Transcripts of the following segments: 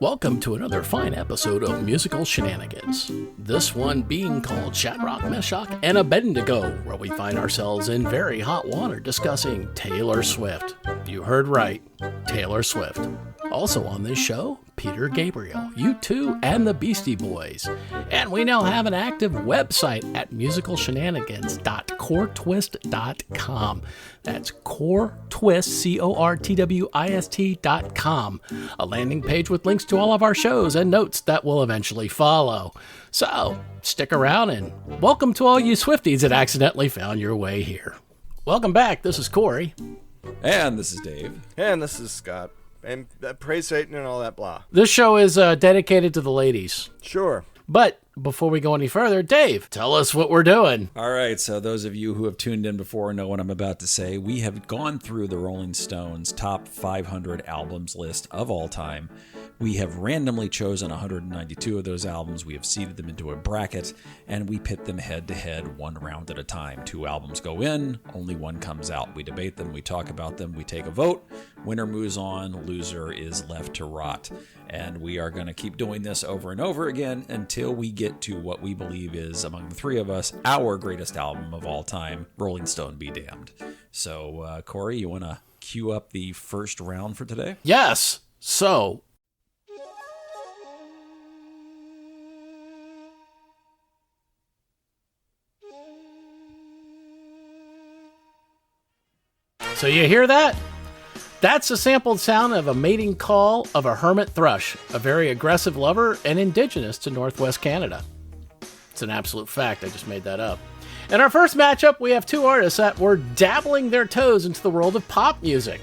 Welcome to another fine episode of Musical Shenanigans. This one being called Shadrach, Meshach, and Abednego, where we find ourselves in very hot water discussing Taylor Swift. You heard right, Taylor Swift. Also on this show, Peter Gabriel, U2, and the Beastie Boys. And we now have an active website at musicalshenanigans.coretwist.com. That's coretwist, CORTWIST.com. A landing page with links to all of our shows and notes that will eventually follow. So, stick around and welcome to all you Swifties that accidentally found your way here. Welcome back, this is Cory. And this is Dave. And this is Scott. And praise Satan and all that blah. This show is dedicated to the ladies. Sure. But before we go any further, Dave, tell us what we're doing. All right, so those of you who have tuned in before know what I'm about to say. We have gone through the Rolling Stones top 500 albums list of all time. We have randomly chosen 192 of those albums. We have seeded them into a bracket, and we pit them head-to-head one round at a time. 2 albums go in, only one comes out. We debate them, we talk about them, we take a vote. Winner moves on, loser is left to rot. And we are going to keep doing this over and over again until we get to what we believe is, among the three of us, our greatest album of all time, Rolling Stone Be Damned. So, Cory, you want to cue up the first round for today? Yes. So you hear that? That's the sampled sound of a mating call of a hermit thrush, a very aggressive lover and indigenous to Northwest Canada. It's an absolute fact, I just made that up. In our first matchup, we have 2 artists that were dabbling their toes into the world of pop music.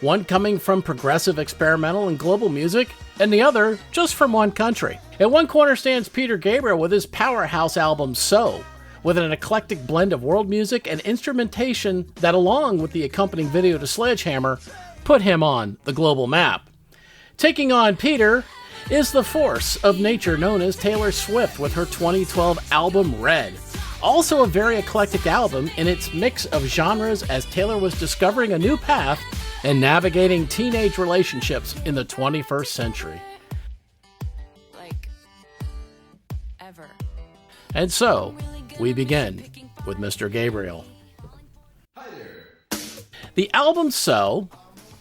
One coming from progressive, experimental, and global music, and the other just from one country. In one corner stands Peter Gabriel with his powerhouse album So, with an eclectic blend of world music and instrumentation that, along with the accompanying video to Sledgehammer, put him on the global map. Taking on Peter is the force of nature known as Taylor Swift with her 2012 album Red. Also a very eclectic album in its mix of genres as Taylor was discovering a new path and navigating teenage relationships in the 21st century. Like, ever. And so, we begin with Mr. Gabriel. Hi there. The album So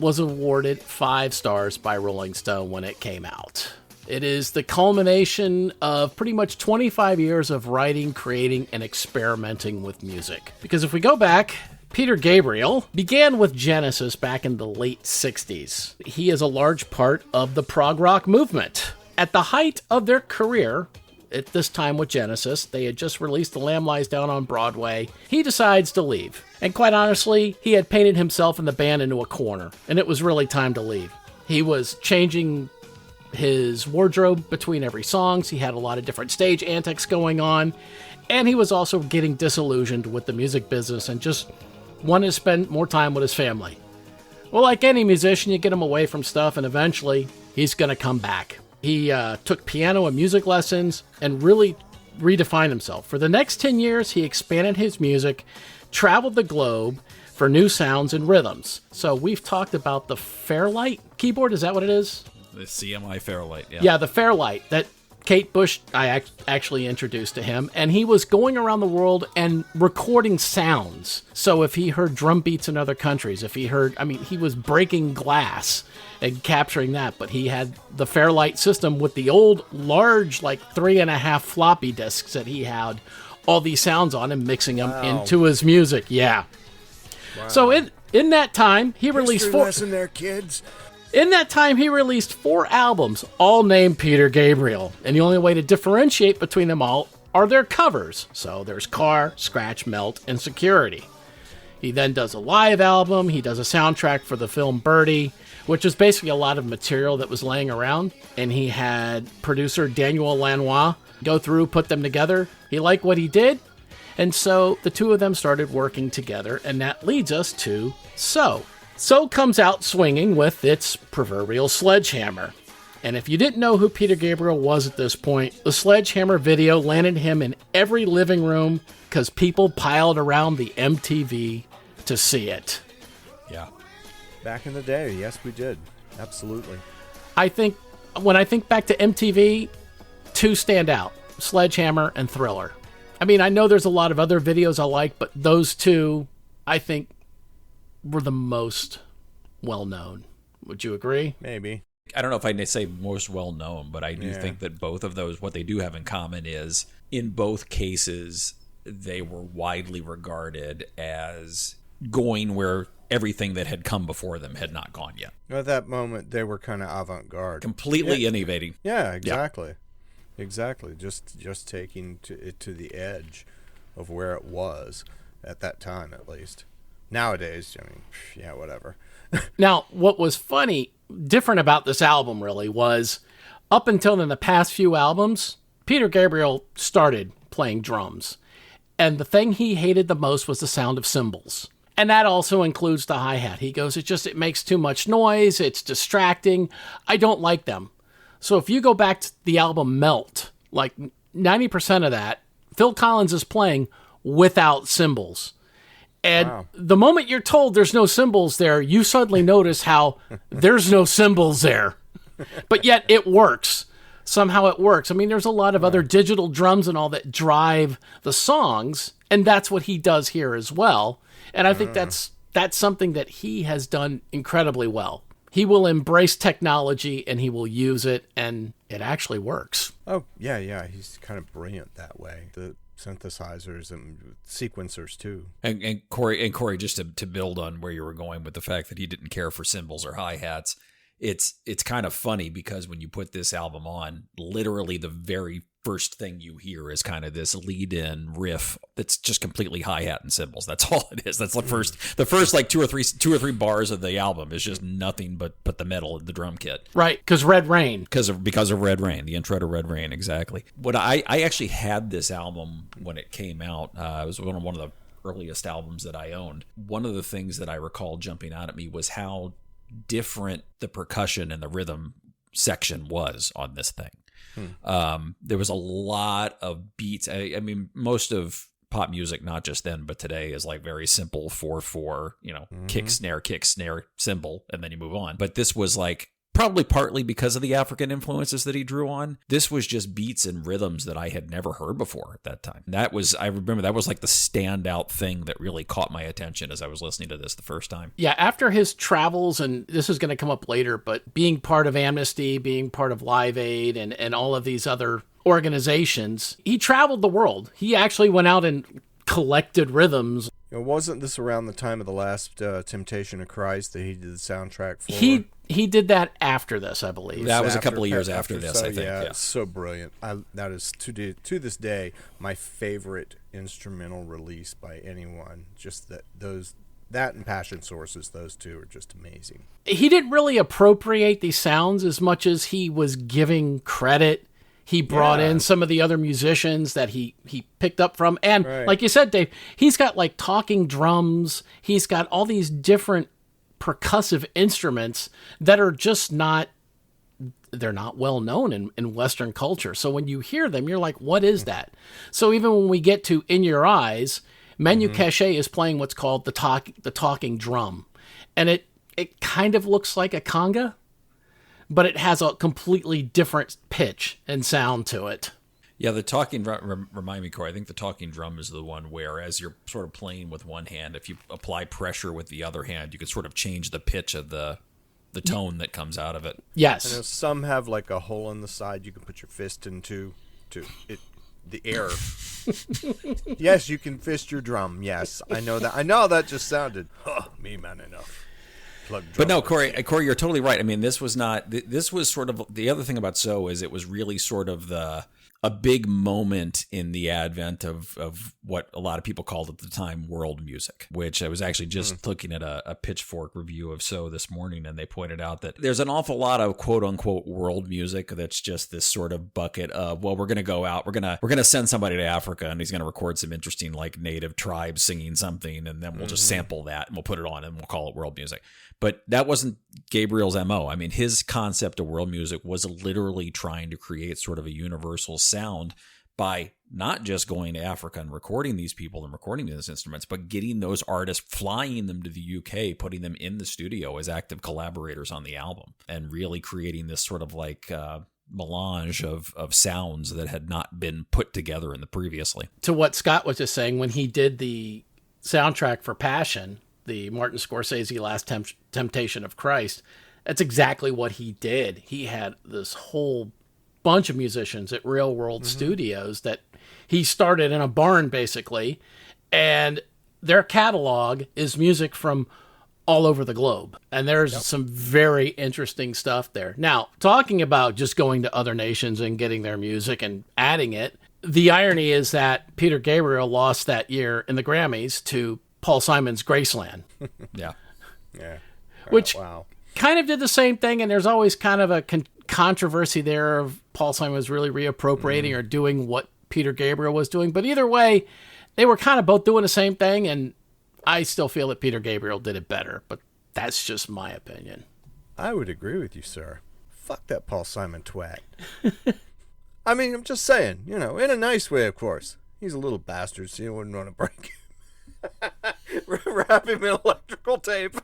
was awarded 5 stars by Rolling Stone when it came out. It is the culmination of pretty much 25 years of writing, creating, and experimenting with music. Because if we go back, Peter Gabriel began with Genesis back in the late 60s. He is a large part of the prog rock movement. At the height of their career, at this time with Genesis, they had just released The Lamb Lies Down on Broadway. He decides to leave. And quite honestly, he had painted himself and the band into a corner, and it was really time to leave. He was changing his wardrobe between every song. He had a lot of different stage antics going on, and he was also getting disillusioned with the music business and just wanted to spend more time with his family. Well, like any musician, you get him away from stuff, and eventually, he's going to come back. He took piano and music lessons and really redefined himself. For the next 10 years, he expanded his music, traveled the globe for new sounds and rhythms. So we've talked about the Fairlight keyboard. Is that what it is? The CMI Fairlight, yeah. Yeah, the Fairlight that Kate Bush, I actually introduced to him, and he was going around the world and recording sounds. So if he heard drum beats in other countries, if he heard, he was breaking glass and capturing that, but he had the Fairlight system with the old large, 3.5 floppy disks that he had all these sounds on and mixing them into his music. Yeah. Wow. So in that time, he released 4... lesson there, kids. In that time, he released 4 albums, all named Peter Gabriel, and the only way to differentiate between them all are their covers. So there's Car, Scratch, Melt, and Security. He then does a live album, he does a soundtrack for the film Birdie, which is basically a lot of material that was laying around, and he had producer Daniel Lanois go through, put them together. He liked what he did, and so the 2 of them started working together, and that leads us to So. So comes out swinging with its proverbial sledgehammer. And if you didn't know who Peter Gabriel was at this point, the Sledgehammer video landed him in every living room because people piled around the MTV to see it. Yeah. Back in the day, yes, we did. Absolutely. I think when I think back to MTV, two stand out, Sledgehammer and Thriller. I mean, I know there's a lot of other videos I like, but those two, I think, were the most well-known. Would you agree? Maybe. I don't know if I'd say most well-known, but I do think that both of those, what they do have in common is, in both cases, they were widely regarded as going where everything that had come before them had not gone yet. At that moment, they were kind of avant-garde. Completely innovating. Yeah, exactly. Yeah. Exactly. Just taking it to the edge of where it was at that time, at least. Nowadays, I mean, yeah, whatever. Now, what was funny, different about this album really was, up until in the past few albums, Peter Gabriel started playing drums. And the thing he hated the most was the sound of cymbals. And that also includes the hi-hat. He goes, it makes too much noise. It's distracting. I don't like them. So if you go back to the album Melt, like 90% of that, Phil Collins is playing without cymbals. And the moment you're told there's no cymbals there, you suddenly notice how there's no cymbals there. But yet it works. Somehow it works. I mean, there's a lot of other digital drums and all that drive the songs, and that's what he does here as well. And I think that's something that he has done incredibly well. He will embrace technology and he will use it, and it actually works. Oh, yeah. He's kind of brilliant that way. The synthesizers and sequencers too. And Cory, just to build on where you were going with the fact that he didn't care for cymbals or hi-hats, it's kind of funny because when you put this album on, literally the very first thing you hear is kind of this lead-in riff that's just completely hi-hat and cymbals. That's all it is. That's the first like two or three bars of the album is just nothing but the metal and the drum kit. Right, because Red Rain. Because of Red Rain, the intro to Red Rain, exactly. What I actually had this album when it came out. It was one of the earliest albums that I owned. One of the things that I recall jumping out at me was how different the percussion and the rhythm section was on this thing. There was a lot of beats. I mean, most of pop music, not just then, but today, is like very simple 4/4, kick, snare, cymbal, and then you move on. But this was like, probably partly because of the African influences that he drew on, this was just beats and rhythms that I had never heard before at that time. I remember that was like the standout thing that really caught my attention as I was listening to this the first time. Yeah, after his travels, and this is going to come up later, but being part of Amnesty, being part of Live Aid, and all of these other organizations, he traveled the world. He actually went out and collected rhythms. Wasn't this around the time of the last Temptation of Christ that he did the soundtrack for? He did that after this, I believe. That was a couple of years after this, I think. Yeah, it's so brilliant. That is, to this day, my favorite instrumental release by anyone. Just that and Passion Sources, those two are just amazing. He didn't really appropriate these sounds as much as he was giving credit. He brought in some of the other musicians that he picked up from. And like you said, Dave, he's got like talking drums. He's got all these different percussive instruments that are just they're not well known in Western culture. So when you hear them, you're like, what is that? So even when we get to In Your Eyes, Menu Cachet is playing what's called the talking drum. And it kind of looks like a conga, but it has a completely different pitch and sound to it. Yeah, the talking drum, remind me, Cory, I think the talking drum is the one where as you're sort of playing with one hand, if you apply pressure with the other hand, you can sort of change the pitch of the tone that comes out of it. Yes. I know some have like a hole in the side you can put your fist into the air. Yes, you can fist your drum. Yes, I know that. I know how that just sounded. Me man enough. But no, Cory, you're totally right. I mean, this was sort of the other thing about So is it was really sort of a big moment in the advent of what a lot of people called at the time world music, which I was actually just looking at a Pitchfork review of So this morning, and they pointed out that there's an awful lot of quote unquote world music that's just this sort of bucket of, well, we're going to go out, we're going to send somebody to Africa and he's going to record some interesting like native tribes singing something, and then we'll just sample that and we'll put it on and we'll call it world music. But that wasn't Gabriel's MO. I mean, his concept of world music was literally trying to create sort of a universal sound by not just going to Africa and recording these people and recording these instruments, but getting those artists, flying them to the UK, putting them in the studio as active collaborators on the album, and really creating this sort of like melange of sounds that had not been put together in the previously. To what Scott was just saying, when he did the soundtrack for Passion, the Martin Scorsese Last Temptation of Christ, that's exactly what he did. He had this whole bunch of musicians at Real World Studios that he started in a barn, basically, and their catalog is music from all over the globe. And there's some very interesting stuff there. Now, talking about just going to other nations and getting their music and adding it, the irony is that Peter Gabriel lost that year in the Grammys to Paul Simon's Graceland. Yeah. Which Wow. kind of did the same thing, and there's always kind of a controversy there of Paul Simon was really reappropriating or doing what Peter Gabriel was doing. But either way, they were kind of both doing the same thing, and I still feel that Peter Gabriel did it better, but that's just my opinion. I would agree with you, sir. Fuck that Paul Simon twat. I mean, I'm just saying, in a nice way, of course. He's a little bastard, so you wouldn't want to break him. Wrap him in electrical tape.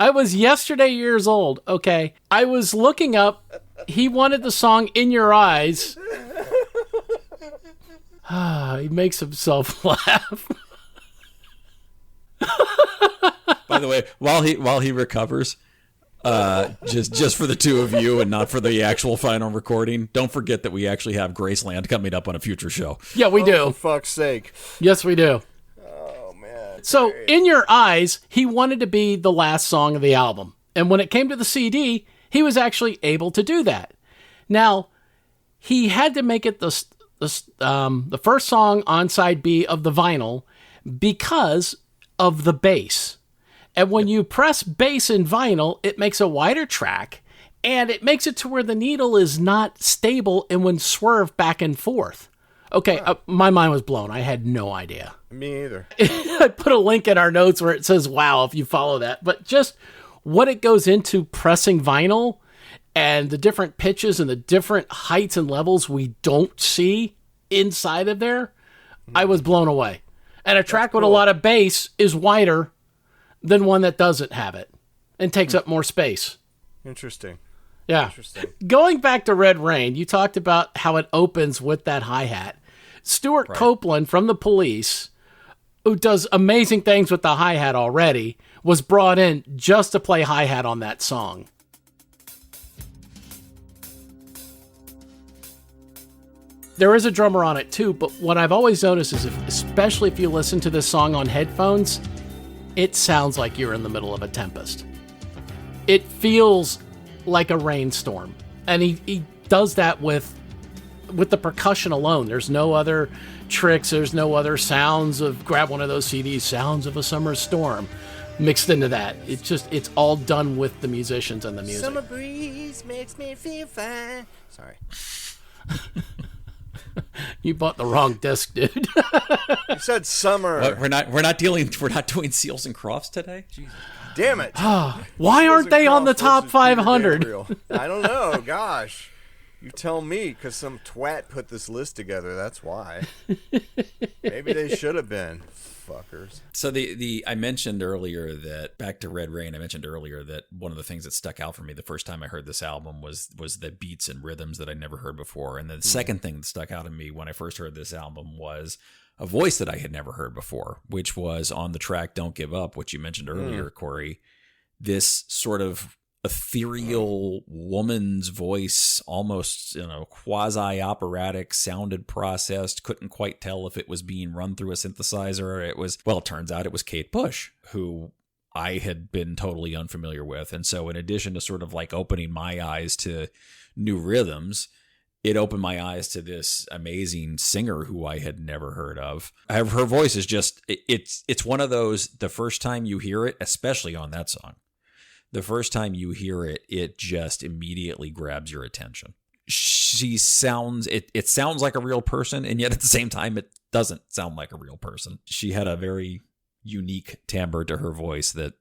I was yesterday years old, okay? I was looking up, he wanted the song In Your Eyes. He makes himself laugh. By the way, while he recovers, just for the two of you and not for the actual final recording, don't forget that we actually have Graceland coming up on a future show. Yeah, we do. For fuck's sake. Yes, we do. Oh, man. So, In Your Eyes, he wanted to be the last song of the album. And when it came to the CD, he was actually able to do that. Now, he had to make it the first song on side B of the vinyl because of the bass. And when you press bass in vinyl, it makes a wider track, and it makes it to where the needle is not stable and would swerve back and forth. Okay, my mind was blown. I had no idea. Me either. I put a link in our notes where it says, wow, if you follow that. But just what it goes into pressing vinyl and the different pitches and the different heights and levels we don't see inside of there, I was blown away. And a track with a lot of bass is wider than one that doesn't have it and takes up more space. Interesting. Yeah. Interesting. Going back to Red Rain, you talked about how it opens with that hi-hat. Stuart Copeland from The Police, who does amazing things with the hi-hat already, was brought in just to play hi-hat on that song. There is a drummer on it too, but what I've always noticed is, especially if you listen to this song on headphones, it sounds like you're in the middle of a tempest. It feels like a rainstorm. And he does that with the percussion alone. There's no other tricks. There's no other sounds of, grab one of those CDs, sounds of a summer storm mixed into that. It's all done with the musicians and the music. Summer breeze makes me feel fine. Sorry. You bought the wrong disc, dude. You said summer. What, we're not doing Seals and Crofts today? Jesus. Damn it. Why aren't they on the top 500? I don't know. Gosh. You tell me, because some twat put this list together. That's why. Maybe they should have been. Fuckers. So I mentioned earlier that, back to Red Rain, I mentioned earlier that one of the things that stuck out for me the first time I heard this album was the beats and rhythms that I'd never heard before. And the second thing that stuck out to me when I first heard this album was a voice that I had never heard before, which was on the track Don't Give Up, which you mentioned earlier, Cory. This sort of ethereal woman's voice, almost, quasi-operatic, sounded processed, couldn't quite tell if it was being run through a synthesizer. It turns out it was Kate Bush, who I had been totally unfamiliar with. And so in addition to sort of like opening my eyes to new rhythms, it opened my eyes to this amazing singer who I had never heard of. Her voice is just, it's one of those, the first time you hear it, especially on that song, the first time you hear it, it just immediately grabs your attention. It sounds like a real person, and yet at the same time, it doesn't sound like a real person. She had a very unique timbre to her voice that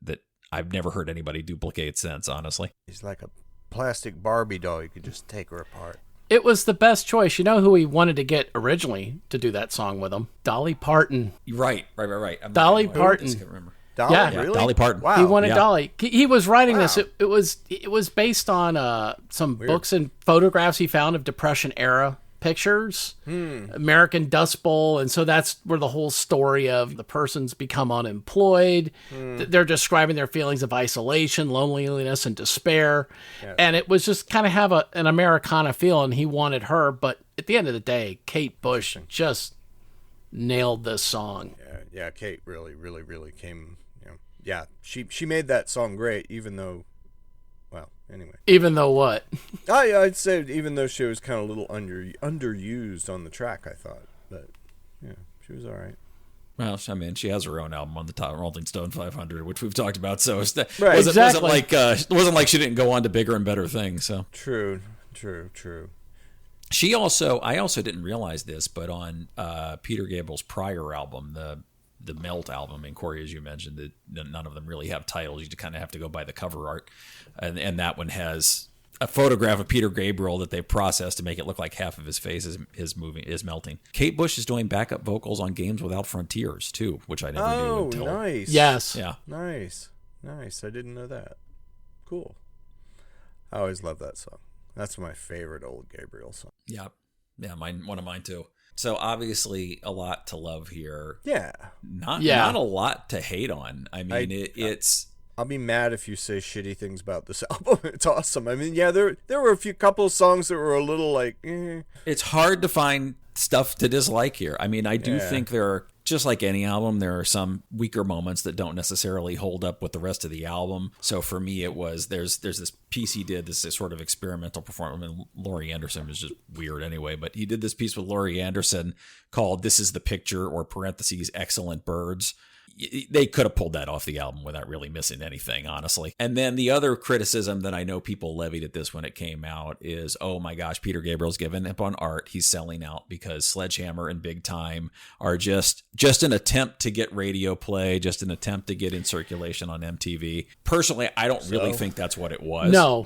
I've never heard anybody duplicate since, honestly. She's like a plastic Barbie doll. You could just take her apart. It was the best choice. You know who he wanted to get originally to do that song with him? Dolly Parton. Right. Dolly Parton. I can't remember. Dolly, Yeah. really? Dolly Parton. Wow. He wanted Yeah. Dolly. He was writing this. Wow. It was based on some books and photographs he found of Depression era pictures, American Dust Bowl, and so that's where the whole story of the person's become unemployed. They're describing their feelings of isolation, loneliness, and despair, and it was just kind of have an Americana feel. And he wanted her, but at the end of the day, Kate Bush just nailed this song. Yeah, Kate really, really, really came. Yeah, she made that song great, even though, well, anyway. Even though what? I'd say even though she was kind of a little underused on the track, I thought, but yeah, she was all right. Well, I mean, she has her own album on the top Rolling Stone 500, which we've talked about. So it Right. wasn't like she didn't go on to bigger and better things. So True. I also didn't realize this, but on Peter Gabriel's prior album, the Melt album, and Cory, as you mentioned, that none of them really have titles. You kind of have to go by the cover art, and that one has a photograph of Peter Gabriel that they've processed to make it look like half of his face is melting. Kate Bush is doing backup vocals on Games Without Frontiers too, which I never knew Oh, until nice. Yes. yeah. Nice. I didn't know that. Cool. I always love that song. That's my favorite old Gabriel song. Yeah, one of mine too. So obviously a lot to love here. Yeah. Not a lot to hate on. I mean, it's. I'll be mad if you say shitty things about this album. It's awesome. I mean, yeah, there were a couple of songs that were a little like. It's hard to find stuff to dislike here. I mean, I do think there are, just like any album, there are some weaker moments that don't necessarily hold up with the rest of the album. So for me, it was there's this piece he did, this sort of experimental performance. I mean, Laurie Anderson was just weird anyway, but he did this piece with Laurie Anderson called "This Is the Picture" or parentheses "Excellent Birds." They could have pulled that off the album without really missing anything, honestly. And then the other criticism that I know people levied at this when it came out is, oh my gosh, Peter Gabriel's given up on art. He's selling out because Sledgehammer and Big Time are just an attempt to get radio play, just an attempt to get in circulation on MTV. Personally, I don't really think that's what it was. No.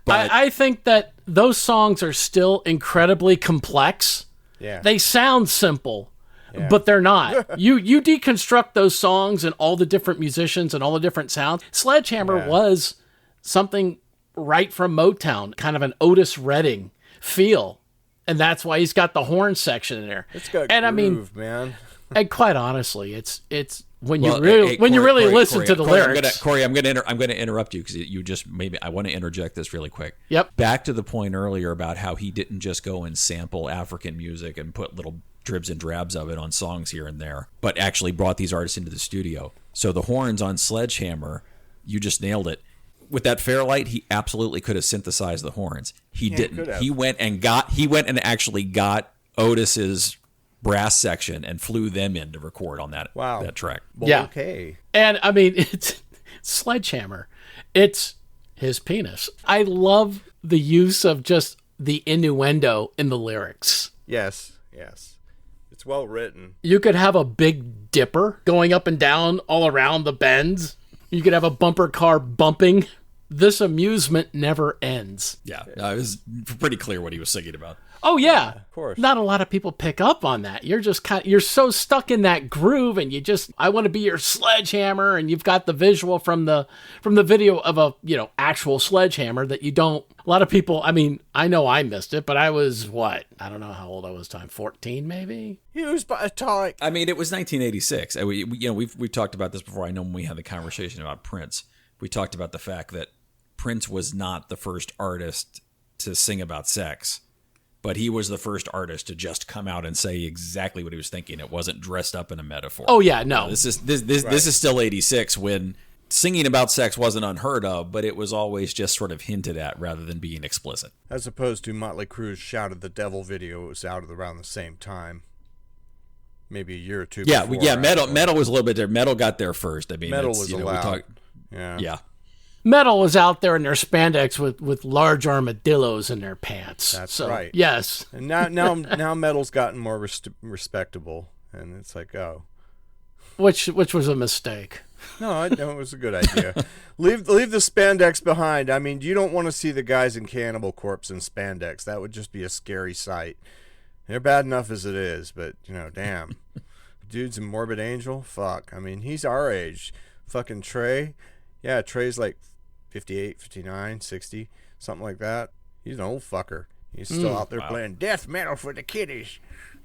But I think that those songs are still incredibly complex. Yeah. They sound simple. But they're not. You deconstruct those songs and all the different musicians and all the different sounds. Sledgehammer was something right from Motown, kind of an Otis Redding feel. And that's why he's got the horn section in there. It's got and groove, I mean, man. and quite honestly, it's when you Well, really listen to the Cory, lyrics. Cory, I'm going to interrupt you because you just maybe I want to interject this really quick. Yep. Back to the point earlier about how he didn't just go and sample African music and put little dribs and drabs of it on songs here and there, but actually brought these artists into the studio. So the horns on Sledgehammer, you just nailed it. With that Fairlight, he absolutely could have synthesized the horns. He didn't. He went and actually got Otis's brass section and flew them in to record on that track. Well, Yeah. Okay. And I mean, it's Sledgehammer. It's his penis. I love the use of just the innuendo in the lyrics. Yes. It's well written. You could have a big dipper going up and down all around the bends. You could have a bumper car bumping. This amusement never ends. Yeah, it was pretty clear what he was singing about. Oh yeah, of course. Not a lot of people pick up on that. You're just you're so stuck in that groove, and I want to be your Sledgehammer, and you've got the visual from the video of a actual Sledgehammer that you don't. A lot of people. I mean, I know I missed it, but I was I don't know how old I was. 14 maybe. Used by a type. I mean, it was 1986. We've talked about this before. I know when we had the conversation about Prince, we talked about the fact that Prince was not the first artist to sing about sex. But he was the first artist to just come out and say exactly what he was thinking. It wasn't dressed up in a metaphor. Oh yeah, no. This is still 86 when singing about sex wasn't unheard of, but it was always just sort of hinted at rather than being explicit. As opposed to Motley Crue's Shout at the Devil video, it was out at around the same time. Maybe a year or two before. Metal was a little bit there. Metal got there first. I mean, Metal was allowed. Yeah. Metal was out there in their spandex with large armadillos in their pants. That's right. Yes. And now Metal's gotten more respectable, and it's like, oh. Which was a mistake. No, I know it was a good idea. Leave the spandex behind. I mean, you don't want to see the guys in Cannibal Corpse in spandex. That would just be a scary sight. They're bad enough as it is, but, damn. Dude's in Morbid Angel? Fuck. I mean, he's our age. Fucking Trey. Yeah, Trey's like 58, 59, 60, something like that. He's an old fucker. He's still out there playing death metal for the kiddies.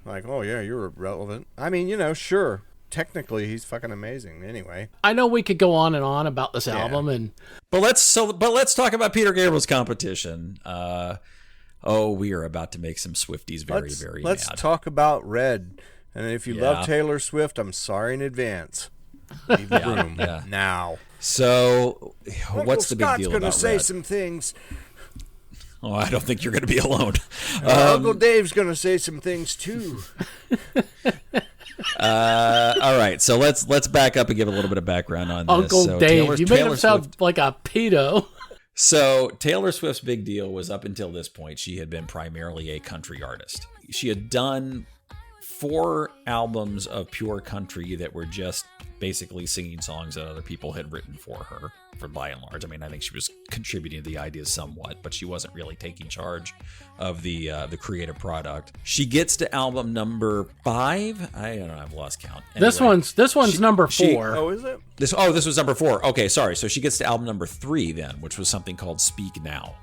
Like, oh, yeah, you're irrelevant. I mean, sure. Technically, he's fucking amazing. Anyway, I know we could go on and on about this album, but let's talk about Peter Gabriel's competition. We are about to make some Swifties very mad. Let's talk about Red. And if you love Taylor Swift, I'm sorry in advance. Leave the room now. So, what's the big Scott's deal gonna about say Red? some things. Oh, I don't think you're going to be alone. Uncle Dave's gonna say some things too. All right, so let's back up and give a little bit of background on this. Uncle So Dave. You made him Taylor sound Swift, like a pedo. So Taylor Swift's big deal was up until this point, she had been primarily a country artist. She had done 4 albums of pure country that were just basically singing songs that other people had written for her, for by and large. I mean, I think she was contributing to the ideas somewhat, but she wasn't really taking charge of the creative product. She gets to album number 5. I don't know, I've lost count. Anyway, This one's number 4. Oh, is it? this was number 4. Okay, sorry. So she gets to album number 3 then, which was something called Speak Now.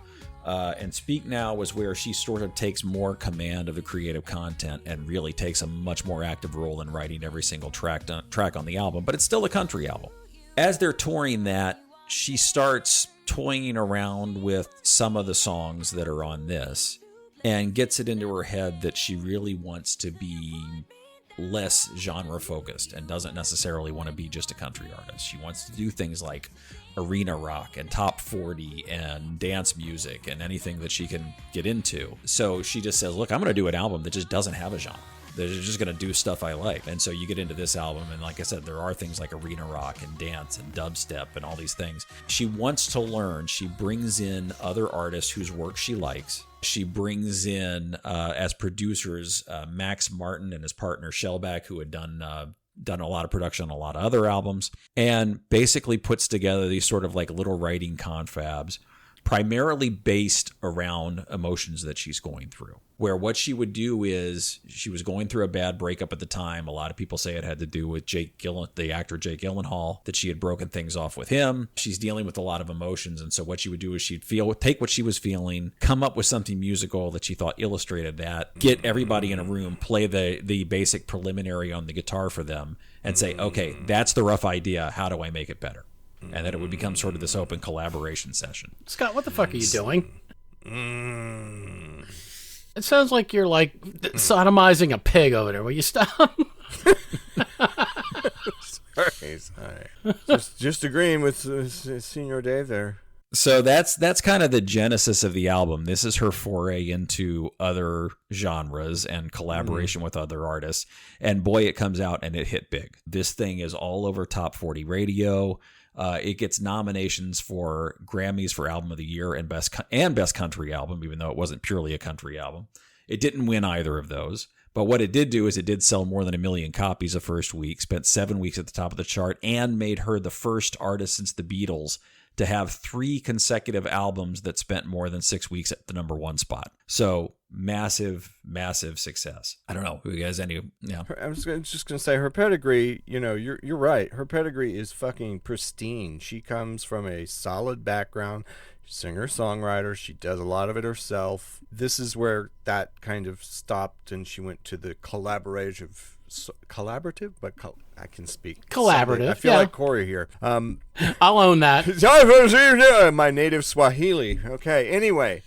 And Speak Now was where she sort of takes more command of the creative content and really takes a much more active role in writing every single track on the album, but it's still a country album. As they're touring that, she starts toying around with some of the songs that are on this and gets it into her head that she really wants to be less genre focused and doesn't necessarily want to be just a country artist. She wants to do things like arena rock and top 40 and dance music and anything that she can get into. So she just says, look, I'm going to do an album that just doesn't have a genre. They're just going to do stuff I like. And so you get into this album, and like I said, there are things like arena rock and dance and dubstep and all these things. She wants to learn. She brings in other artists whose work she likes. She brings in, as producers, Max Martin and his partner Shellback, who had done a lot of production on a lot of other albums, and basically puts together these sort of like little writing confabs, primarily based around emotions that she's going through. Where what she would do is, she was going through a bad breakup at the time. A lot of people say it had to do with the actor Jake Gyllenhaal, that she had broken things off with him. She's dealing with a lot of emotions, and so what she would do is she'd take what she was feeling, come up with something musical that she thought illustrated that, get everybody in a room, play the basic preliminary on the guitar for them, and say, okay, that's the rough idea. How do I make it better? And then it would become sort of this open collaboration session. Scott, what the fuck are you doing? It sounds like you're like sodomizing a pig over there. Will you stop? Sorry. Just agreeing with Senior Dave there. So that's kind of the genesis of the album. This is her foray into other genres and collaboration with other artists. And boy, it comes out and it hit big. This thing is all over top 40 radio. It gets nominations for Grammys for Album of the Year and Best Country Album, even though it wasn't purely a country album. It didn't win either of those. But what it did do is it did sell more than 1 million copies the first week, spent 7 weeks at the top of the chart, and made her the first artist since the Beatles to have 3 consecutive albums that spent more than 6 weeks at the number 1 spot. So massive, massive success. I don't know who you guys I was just gonna say her pedigree. You're right. Her pedigree is fucking pristine. She comes from a solid background. Singer songwriter. She does a lot of it herself. This is where that kind of stopped, and she went to the collaborative, but I can speak collaborative. I feel like Cory here. I'll own that. My native Swahili. Okay. Anyway,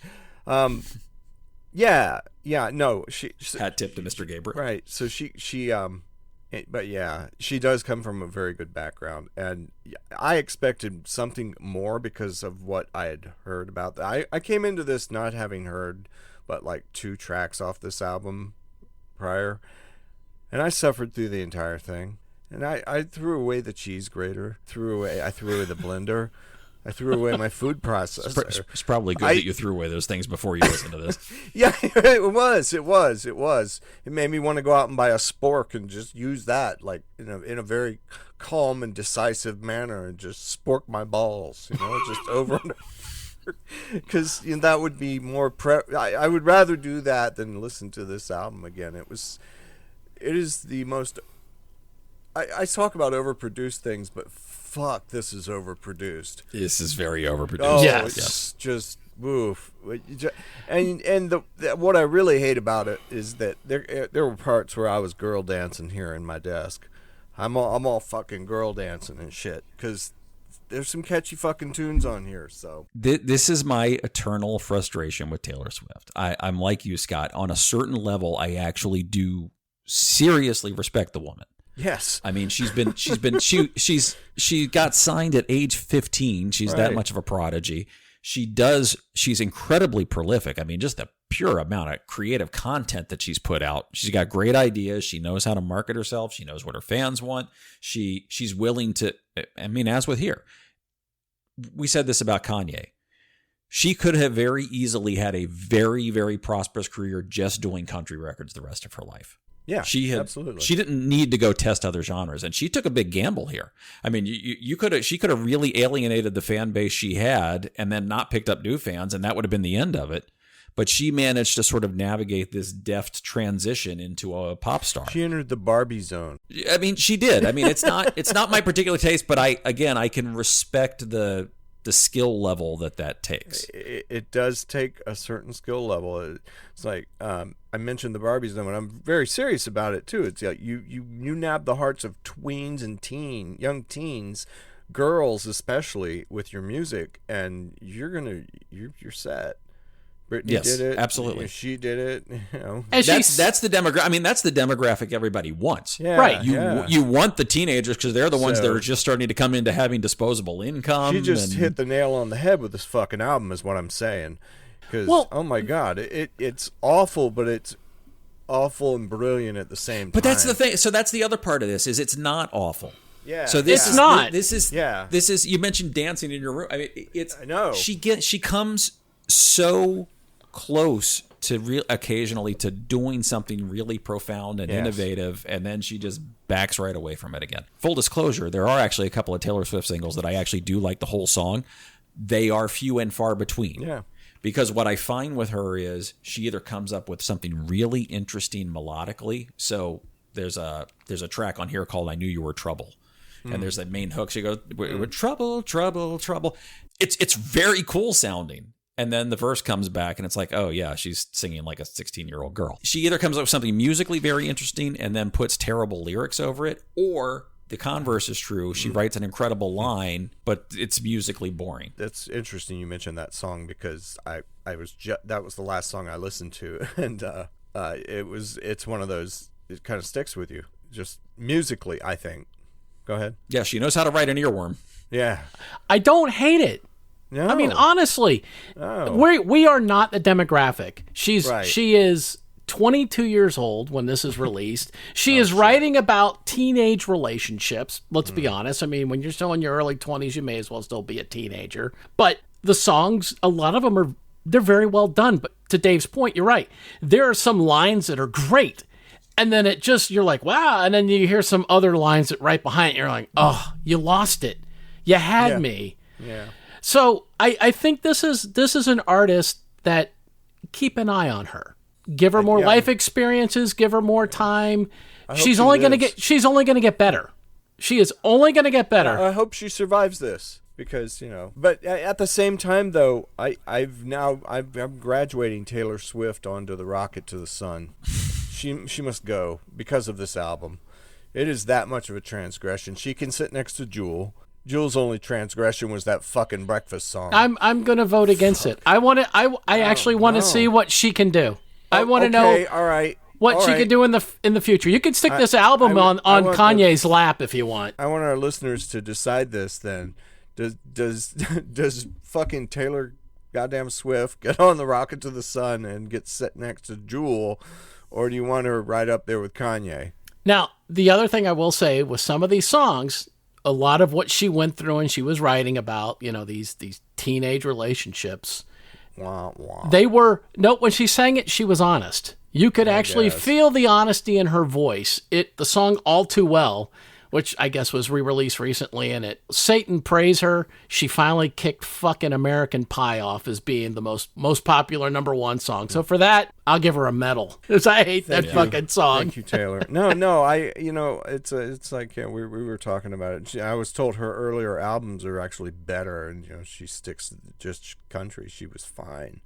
yeah. No, she hat tip to Mr. Gabriel. Right. So but yeah, she does come from a very good background, and I expected something more because of what I had heard about that. I came into this not having heard but like 2 tracks off this album prior, and I suffered through the entire thing. And I threw away the cheese grater, I threw away the blender. I threw away my food processor. It's probably good that you threw away those things before you listened to this. Yeah, it was. It made me want to go out and buy a spork and just use that, like in a very calm and decisive manner, and just spork my balls, just over and over. Because that would be more. I would rather do that than listen to this album again. It is the most. I talk about overproduced things, but fuck, this is overproduced. This is very overproduced. Oh, Yes. it's just woof. And what I really hate about it is that there were parts where I was girl dancing here in my desk. I'm all fucking girl dancing and shit because there's some catchy fucking tunes on here. So this is my eternal frustration with Taylor Swift. I'm like you, Scott. On a certain level, I actually do seriously respect the woman. yes, I mean, she got signed at age 15. She's Right. that much of a prodigy. She's incredibly prolific. I mean, just the pure amount of creative content that she's put out. She's got great ideas. She knows how to market herself. She knows what her fans want. She's willing to, I mean, as with here, we said this about Kanye. She could have very easily had a very, very prosperous career just doing country records the rest of her life. yeah, Absolutely. absolutely. She didn't need to go test other genres, and she took a big gamble here. I mean, she could have really alienated the fan base she had, and then not picked up new fans, and that would have been the end of it. But she managed to sort of navigate this deft transition into a pop star. She entered the Barbie zone. I mean, she did. I mean, it's not my particular taste, but I can respect the skill level that takes. It does take a certain skill level. It's like I mentioned the Barbie zone, and I'm very serious about it too. It's like you nab the hearts of tweens and young teens, girls especially, with your music, and you're set. Britney Yes, did it. absolutely. She did it. And That's the demographic. I mean, that's the demographic everybody wants. Yeah, Right. You want the teenagers because they're the ones that So- are just starting to come into having disposable income. She just and- hit the nail on the head with this fucking album, is what I'm saying. Because Well- oh my god, it's awful, but it's awful and brilliant at the same time. But that's the thing. So that's the other part of this is it's not awful. Yeah. So this It's is not. This is you mentioned dancing in your room. I mean, it's. I know. She comes so close to occasionally to doing something really profound and Yes. innovative, and then she just backs right away from it again. Full disclosure, there are actually a couple of Taylor Swift singles that I actually do like the whole song. They are few and far between. Yeah. Because what I find with her is she either comes up with something really interesting melodically. So there's a track on here called "I Knew You Were Trouble," and there's that main hook. She goes, "Trouble, trouble, trouble." It's very cool sounding. And then the verse comes back and it's like, oh yeah, she's singing like a 16-year-old girl. She either comes up with something musically very interesting and then puts terrible lyrics over it, or the converse is true. She writes an incredible line, but it's musically boring. That's interesting you mentioned that song, because that was the last song I listened to, and it's one of those, it kind of sticks with you just musically, I think. Go ahead. Yeah, she knows how to write an earworm. Yeah. I don't hate it. No. I mean, honestly, we are not the demographic. Right. She is 22 years old when this is released. She is writing about teenage relationships. Let's be honest. I mean, when you're still in your early 20s, you may as well still be a teenager. But the songs, a lot of them they're very well done. But to Dave's point, you're right. There are some lines that are great. And then you're like, wow. And then you hear some other lines that right behind it. You're like, oh, you lost it. You had me. Yeah. So I think this is an artist that keep an eye on her. Give her more life experiences. Give her more time. She's only going to get better. She is only going to get better. I hope she survives this, because But at the same time, though, I'm graduating Taylor Swift onto the rocket to the sun. She must go because of this album. It is that much of a transgression. She can sit next to Jewel. Jewel's only transgression was that fucking breakfast song. I'm going to vote against it. I actually want to see what she can do. I want to know all right, what she can do in the future. You can stick this album on Kanye's lap if you want. I want our listeners to decide this then. Does fucking Taylor goddamn Swift get on the rocket to the sun and get set next to Jewel, or do you want her right up there with Kanye? Now, the other thing I will say with some of these songs, a lot of what she went through and she was writing about, these teenage relationships. Wah, wah. When she sang it, she was honest. You could actually feel the honesty in her voice. The song All Too Well, which I guess was re-released recently, and Satan Praise Her. She finally kicked fucking American Pie off as being the most popular #1 song. So for that, I'll give her a medal, because I hate that fucking song. Thank you, Taylor. No, it's like we were talking about it. I was told her earlier albums are actually better, and she sticks to just country. She was fine,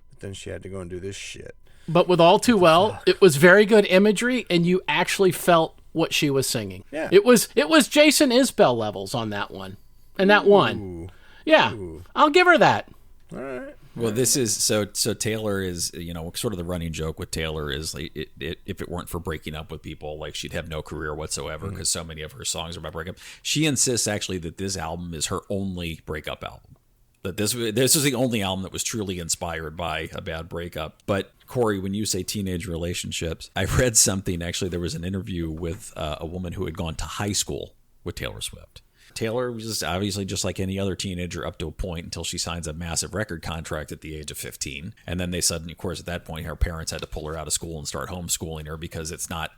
but then she had to go and do this shit. But with All Too Well, it was very good imagery, and you actually felt what she was singing. Yeah. It was Jason Isbell levels on that one. And that one. Yeah. Ooh. I'll give her that. All right. Well, this is so Taylor is, sort of the running joke with Taylor is like if it weren't for breaking up with people, like she'd have no career whatsoever, because so many of her songs are about breakup. She insists actually that this album is her only breakup album. That this was the only album that was truly inspired by a bad breakup. But Cory, when you say teenage relationships, I read something. Actually, there was an interview with a woman who had gone to high school with Taylor Swift. Taylor was obviously just like any other teenager up to a point until she signs a massive record contract at the age of 15. And then they suddenly, of course, at that point, her parents had to pull her out of school and start homeschooling her, because it's not,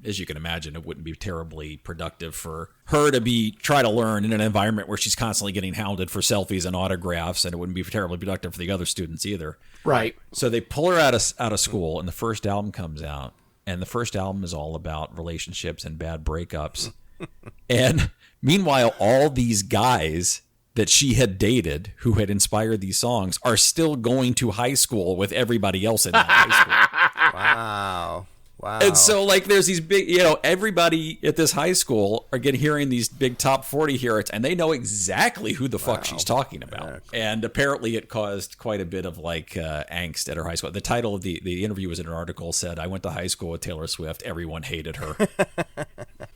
as you can imagine, it wouldn't be terribly productive for her to try to learn in an environment where she's constantly getting hounded for selfies and autographs, and it wouldn't be terribly productive for the other students either. Right. So they pull her out of school, and the first album comes out, and the first album is all about relationships and bad breakups. And meanwhile, all these guys that she had dated who had inspired these songs are still going to high school with everybody else in that high school. Wow. And so, like, there's these big, everybody at this high school are hearing these big top 40 hits, and they know exactly who the fuck she's talking about. Yeah. And apparently it caused quite a bit of, angst at her high school. The title of the interview was in an article said, "I went to high school with Taylor Swift. Everyone hated her."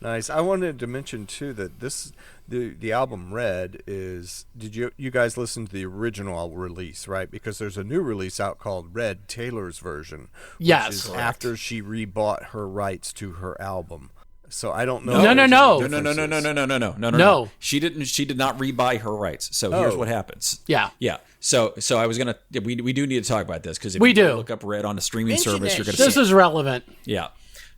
Nice. I wanted to mention, too, that the album Red is, did you guys listen to the original release, right? Because there's a new release out called Red, Taylor's version. Yes. Which is after she rebought her rights to her album. So I don't know. No. She did not rebuy her rights. So here's what happens. Yeah. Yeah. So I was gonna. We do need to talk about this, because if we you do look up Red on a streaming service, you're gonna see this is relevant. Yeah.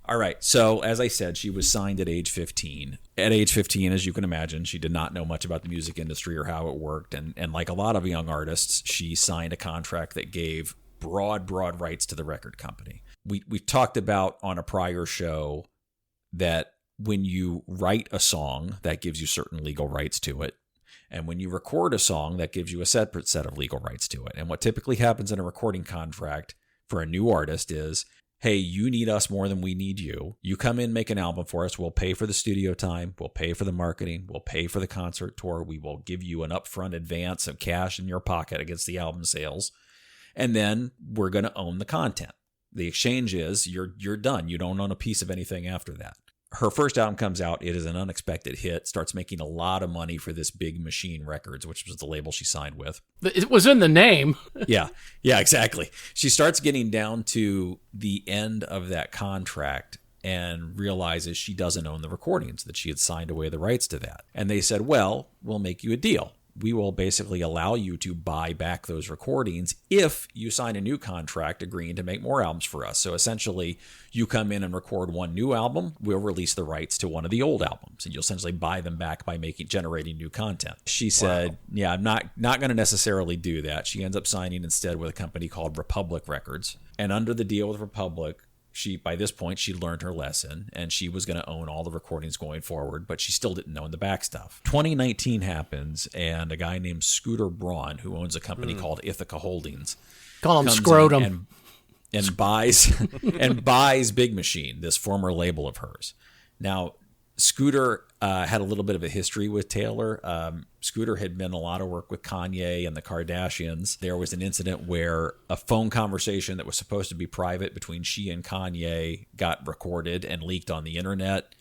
All right. So as I said, she was signed at age 15. At age 15, as you can imagine, she did not know much about the music industry or how it worked. And like a lot of young artists, she signed a contract that gave broad rights to the record company. We've talked about on a prior show that when you write a song, that gives you certain legal rights to it. And when you record a song, that gives you a separate set of legal rights to it. And what typically happens in a recording contract for a new artist is, hey, you need us more than we need you. You come in, make an album for us. We'll pay for the studio time. We'll pay for the marketing. We'll pay for the concert tour. We will give you an upfront advance of cash in your pocket against the album sales. And then we're going to own the content. The exchange is you're done. You don't own a piece of anything after that. Her first album comes out. It is an unexpected hit, starts making a lot of money for this Big Machine Records, which was the label she signed with. It was in the name. Yeah, exactly. She starts getting down to the end of that contract and realizes she doesn't own the recordings, that she had signed away the rights to that. And they said, well, we'll make you a deal. We will basically allow you to buy back those recordings if you sign a new contract agreeing to make more albums for us. So essentially, you come in and record one new album, we'll release the rights to one of the old albums, and you'll essentially buy them back by generating new content. She said, yeah, I'm not going to necessarily do that. She ends up signing instead with a company called Republic Records. And under the deal with Republic, by this point, she learned her lesson, and she was going to own all the recordings going forward, but she still didn't own the back stuff. 2019 happens, and a guy named Scooter Braun, who owns a company called Ithaca Holdings, call him Scrotum, and buys Big Machine, this former label of hers. Now, Scooter had a little bit of a history with Taylor. Scooter had been a lot of work with Kanye and the Kardashians. There was an incident where a phone conversation that was supposed to be private between she and Kanye got recorded and leaked on the internet.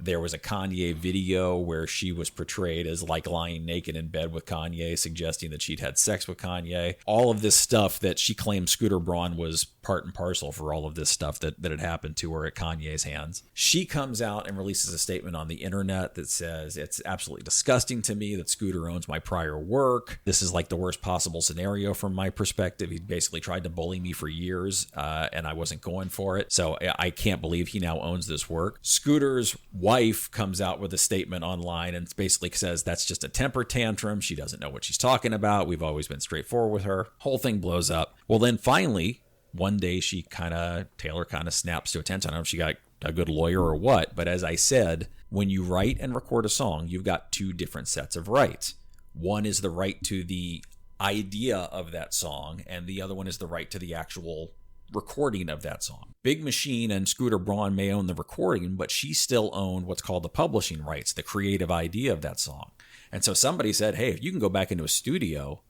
There was a Kanye video where she was portrayed as like lying naked in bed with Kanye, suggesting that she'd had sex with Kanye. All of this stuff that she claimed Scooter Braun was part and parcel for all of this stuff that had happened to her at Kanye's hands. She comes out and releases a statement on the internet that says, it's absolutely disgusting to me that Scooter owns my prior work. This is like the worst possible scenario from my perspective. He basically tried to bully me for years, and I wasn't going for it. So I can't believe he now owns this work. Scooter's wife comes out with a statement online and basically says that's just a temper tantrum. She doesn't know what she's talking about. We've always been straightforward with her. Whole thing blows up. Well, then finally, one day Taylor kind of snaps to attention. I don't know if she got a good lawyer or what, but as I said, when you write and record a song, you've got two different sets of rights. One is the right to the idea of that song, and the other one is the right to the actual recording of that song. Big Machine and Scooter Braun may own the recording, but she still owned what's called the publishing rights, the creative idea of that song. And so somebody said, hey, if you can go back into a studio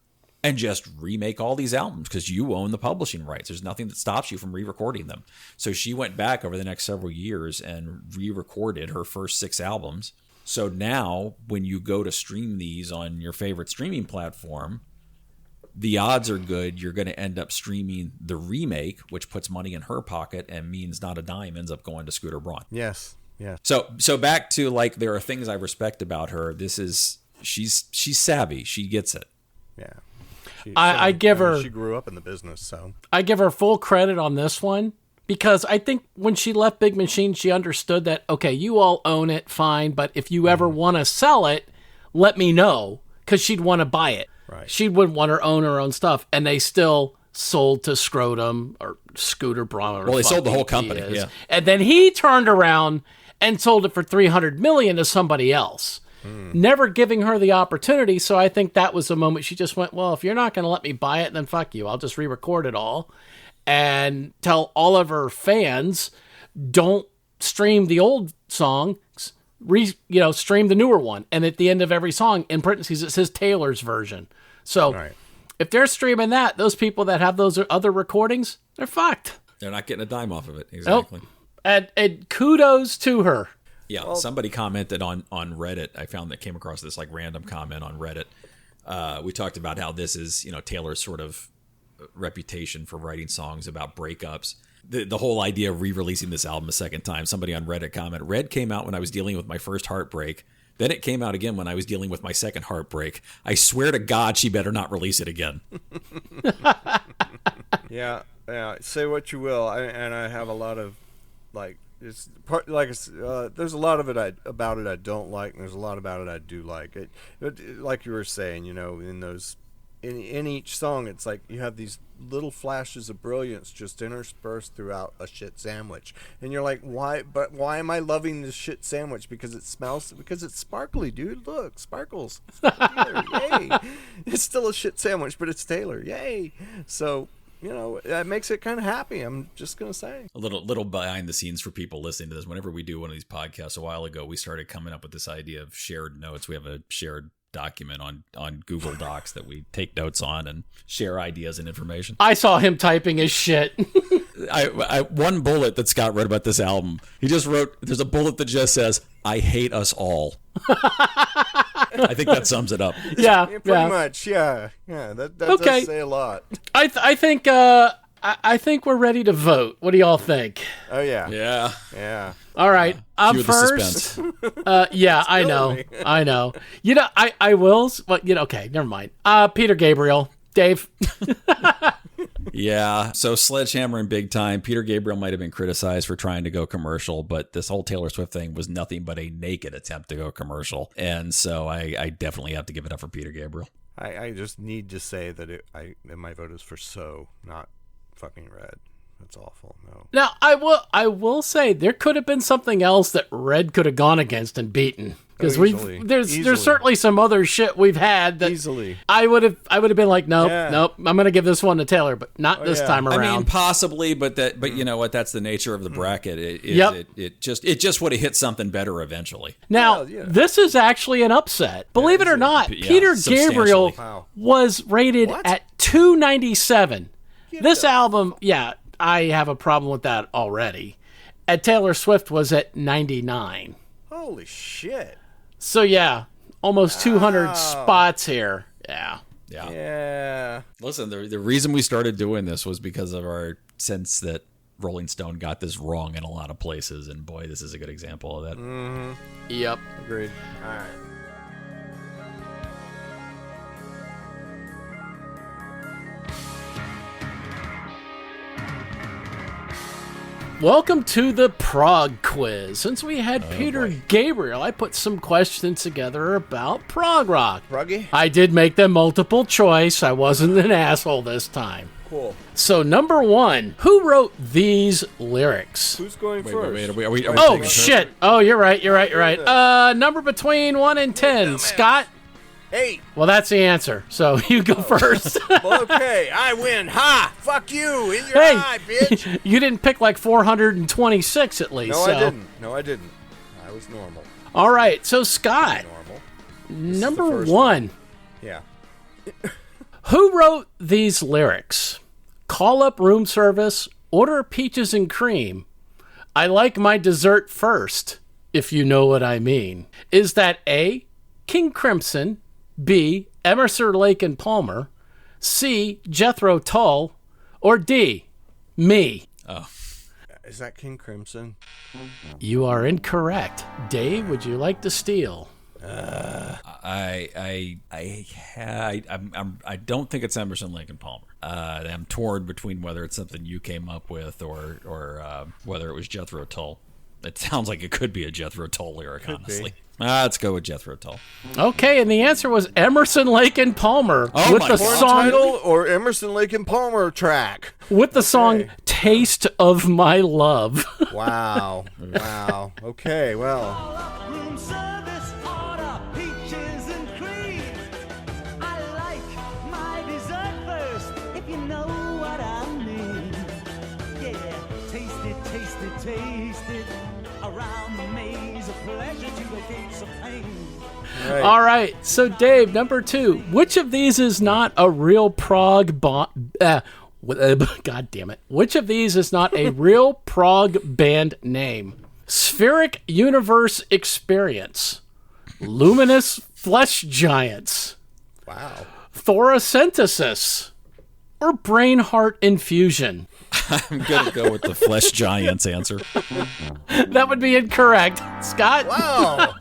and just remake all these albums because you own the publishing rights, there's nothing that stops you from re-recording them. So she went back over the next several years and re-recorded her first 6 albums. So now when you go to stream these on your favorite streaming platform, the odds are good you're going to end up streaming the remake, which puts money in her pocket and means not a dime ends up going to Scooter Braun. Yes. Yeah. So back to, like, there are things I respect about her. She's savvy. She gets it. Yeah. I give her. She grew up in the business, so I give her full credit on this one because I think when she left Big Machine, she understood that, okay, you all own it, fine, but if you ever want to sell it, let me know, because she'd want to buy it. Right. She would want her own stuff, and they still sold to Scrotum or Scooter Braun. Well, they sold the whole company, yeah. And then he turned around and sold it for $300 million to somebody else. Never giving her the opportunity. So I think that was the moment she just went, well, if you're not going to let me buy it, then fuck you. I'll just re-record it all and tell all of her fans, don't stream the old song, stream the newer one. And at the end of every song, in parentheses, it says Taylor's version. So if they're streaming that, those people that have those other recordings, they're fucked. They're not getting a dime off of it. Exactly. Nope. And kudos to her. Yeah, well, somebody commented on Reddit. I found that came across this like random comment on Reddit. We talked about how this is, Taylor's sort of reputation for writing songs about breakups. The whole idea of re-releasing this album a second time. Somebody on Reddit commented, Red came out when I was dealing with my first heartbreak. Then it came out again when I was dealing with my second heartbreak. I swear to God, she better not release it again. Yeah. Say what you will, and I have a lot of there's a lot of it about it I don't like, and there's a lot about it I do like. Like you were saying, in each song, it's like you have these little flashes of brilliance just interspersed throughout a shit sandwich, and you're like, why? But why am I loving this shit sandwich? Because it smells. Because it's sparkly, dude. Look, sparkles. Taylor, yay! It's still a shit sandwich, but it's Taylor. Yay! So. That makes it kind of happy. I'm just going to say. A little behind the scenes for people listening to this. Whenever we do one of these podcasts a while ago, we started coming up with this idea of shared notes. We have a shared document on Google Docs that we take notes on and share ideas and information. I saw him typing his shit. I one bullet that Scott wrote about this album. He just wrote, there's a bullet that just says, I hate us all. I think that sums it up. Yeah, pretty much. Yeah. That does say a lot. I think we're ready to vote. What do y'all think? Oh yeah. Yeah. All right, I'm first. Yeah, I know. I will. But okay, never mind. Peter Gabriel, Dave. Yeah, so Sledgehammer and Big Time. Peter Gabriel might have been criticized for trying to go commercial, but this whole Taylor Swift thing was nothing but a naked attempt to go commercial. And so I definitely have to give it up for Peter Gabriel. I just need to say that my vote is for So, not fucking Red. That's awful. No. Now, I will say there could have been something else that Red could have gone against and beaten. Because there's certainly some other shit we've had that easily I would have been like, nope, I'm gonna give this one to Taylor, but not this time around. I mean, possibly, but you know what? That's the nature of the bracket. It just would have hit something better eventually. Now, this is actually an upset. Believe it or not, Peter Gabriel was rated at 297. This album, I have a problem with that already. And Taylor Swift was at 99. Holy shit. So yeah, almost 200 spots here. Yeah. Yeah. Listen, the reason we started doing this was because of our sense that Rolling Stone got this wrong in a lot of places, and boy, this is a good example of that. Mm-hmm. Yep. Agreed. All right. Welcome to the prog quiz. Since we had Peter Gabriel, I put some questions together about prog rock. Proggy? I did make them multiple choice. I wasn't an asshole this time. Cool. So, number 1, who wrote these lyrics? Who's going Wait, first? are we Oh, taking shit. turns? Oh, you're right. Number between 1 and 10. Scott? 8. Well, that's the answer. So, you go first. Well, okay, I win. Ha! Fuck you! In your Hey, eye, bitch! you didn't pick like 426 at least. No, so. I didn't. I was normal. All right. So, Scott, Normal. number the first 1. Yeah. Who wrote these lyrics? Call up room service, order peaches and cream. I like my dessert first, if you know what I mean. Is that A, King Crimson, B, Emerson, Lake and Palmer, C, Jethro Tull, or D, me? Is that King Crimson? You are incorrect. Dave, would you like to steal? I don't think it's Emerson, Lake and Palmer. I'm torn between whether it's something you came up with or whether it was Jethro Tull. It sounds like it could be a Jethro Tull lyric, honestly. Let's go with Jethro Tull. Okay, and the answer was Emerson, Lake and Palmer with the Porn song title or Emerson, Lake and Palmer track? song "Taste of My Love." Wow. Wow. Okay, well. Room service, order peaches and cream. I like my dessert first, if you know what I mean. Yeah, taste it, around the maze of pleasure to the gates of pain. Right. All right, so Dave, number 2. Which of these is not a real prog God damn it. Which of these is not a real prog band name? Spheric Universe Experience, Luminous Flesh Giants, Wow. Thoracynthesis, or Brain Heart Infusion? I'm going to go with the Flesh Giants answer. That would be incorrect. Scott? Wow.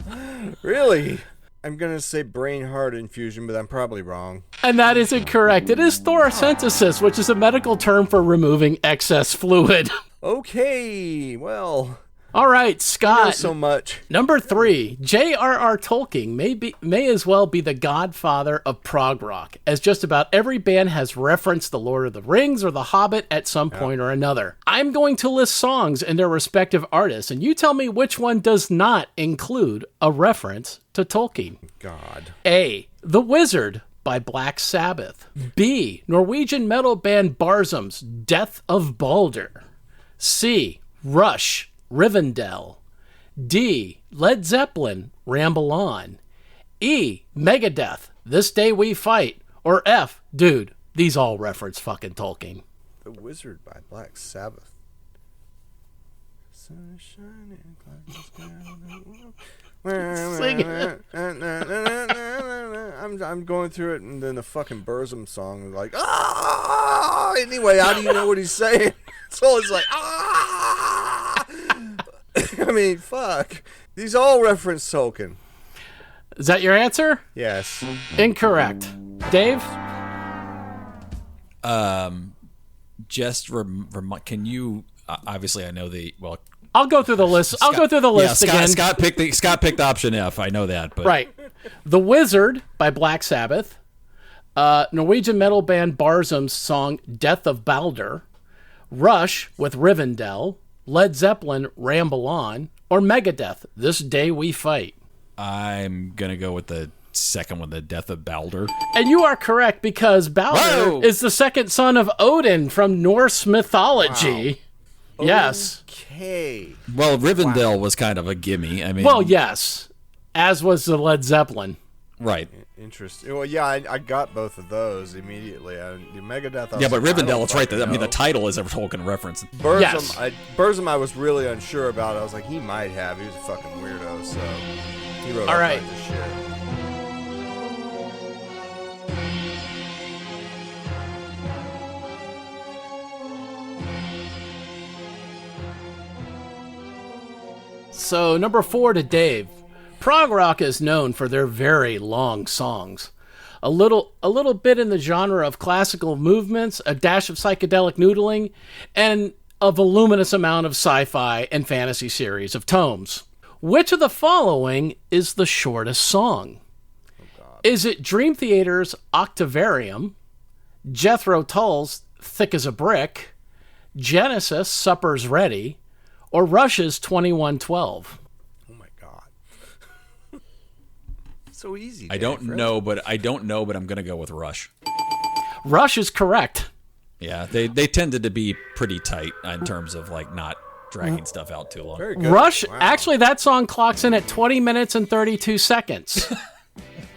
Really? I'm going to say brain heart infusion, but I'm probably wrong. And that is incorrect. It is thoracynthesis, which is a medical term for removing excess fluid. Okay, well, All right, Scott. not so much. Number 3, J.R.R. Tolkien may as well be the godfather of prog rock, as just about every band has referenced The Lord of the Rings or The Hobbit at some point or another. I'm going to list songs and their respective artists, and you tell me which one does not include a reference to Tolkien. God. A, The Wizard by Black Sabbath. B, Norwegian metal band Barzum's Death of Balder. C, Rush, Rivendell. D, Led Zeppelin, Ramble On. E, Megadeth, This Day We Fight. Or F, dude, these all reference fucking Tolkien. The Wizard by Black Sabbath. Sun is shining, clouds Sing it. I'm going through it, and then the fucking Burzum song is like, ah! Anyway, how do you know what he's saying? So it's like, ah! I mean, fuck. These all reference Tolkien. Is that your answer? Yes. Incorrect. Dave? Can you? Obviously, I know I'll go through the list. I'll go through the list again. Scott picked option F. I know that, but Right. The Wizard by Black Sabbath. Norwegian metal band Barzum's song Death of Balder. Rush with Rivendell. Led Zeppelin, Ramble On. Or Megadeth, This Day We Fight. I'm gonna go with the second one, the Death of Balder. And you are correct, because Balder Whoa! is the second son of Odin from Norse mythology. Wow. Yes. Okay. Well, Rivendell was kind of a gimme. I mean, Well, yes. As was the Led Zeppelin. Right. Interesting. Well, yeah, I got both of those immediately. Megadeth. Yeah, but Rivendell, it's right. I mean, the title is a Tolkien reference. Burzum, Yes. Burzum, I was really unsure about. I was like, he might have. He was a fucking weirdo, so he wrote all kinds of shit. So, number 4 to Dave. Prog rock is known for their very long songs. A little bit in the genre of classical movements, a dash of psychedelic noodling, and a voluminous amount of sci-fi and fantasy series of tomes. Which of the following is the shortest song? Is it Dream Theater's Octavarium, Jethro Tull's Thick as a Brick, Genesis' Supper's Ready, or Rush's 2112? Oh my god. So easy. I don't know, but I'm going to go with Rush. Rush is correct. Yeah, they tended to be pretty tight in terms of like not dragging stuff out too long. Very good. Rush, Wow. actually, that song clocks in at 20 minutes and 32 seconds.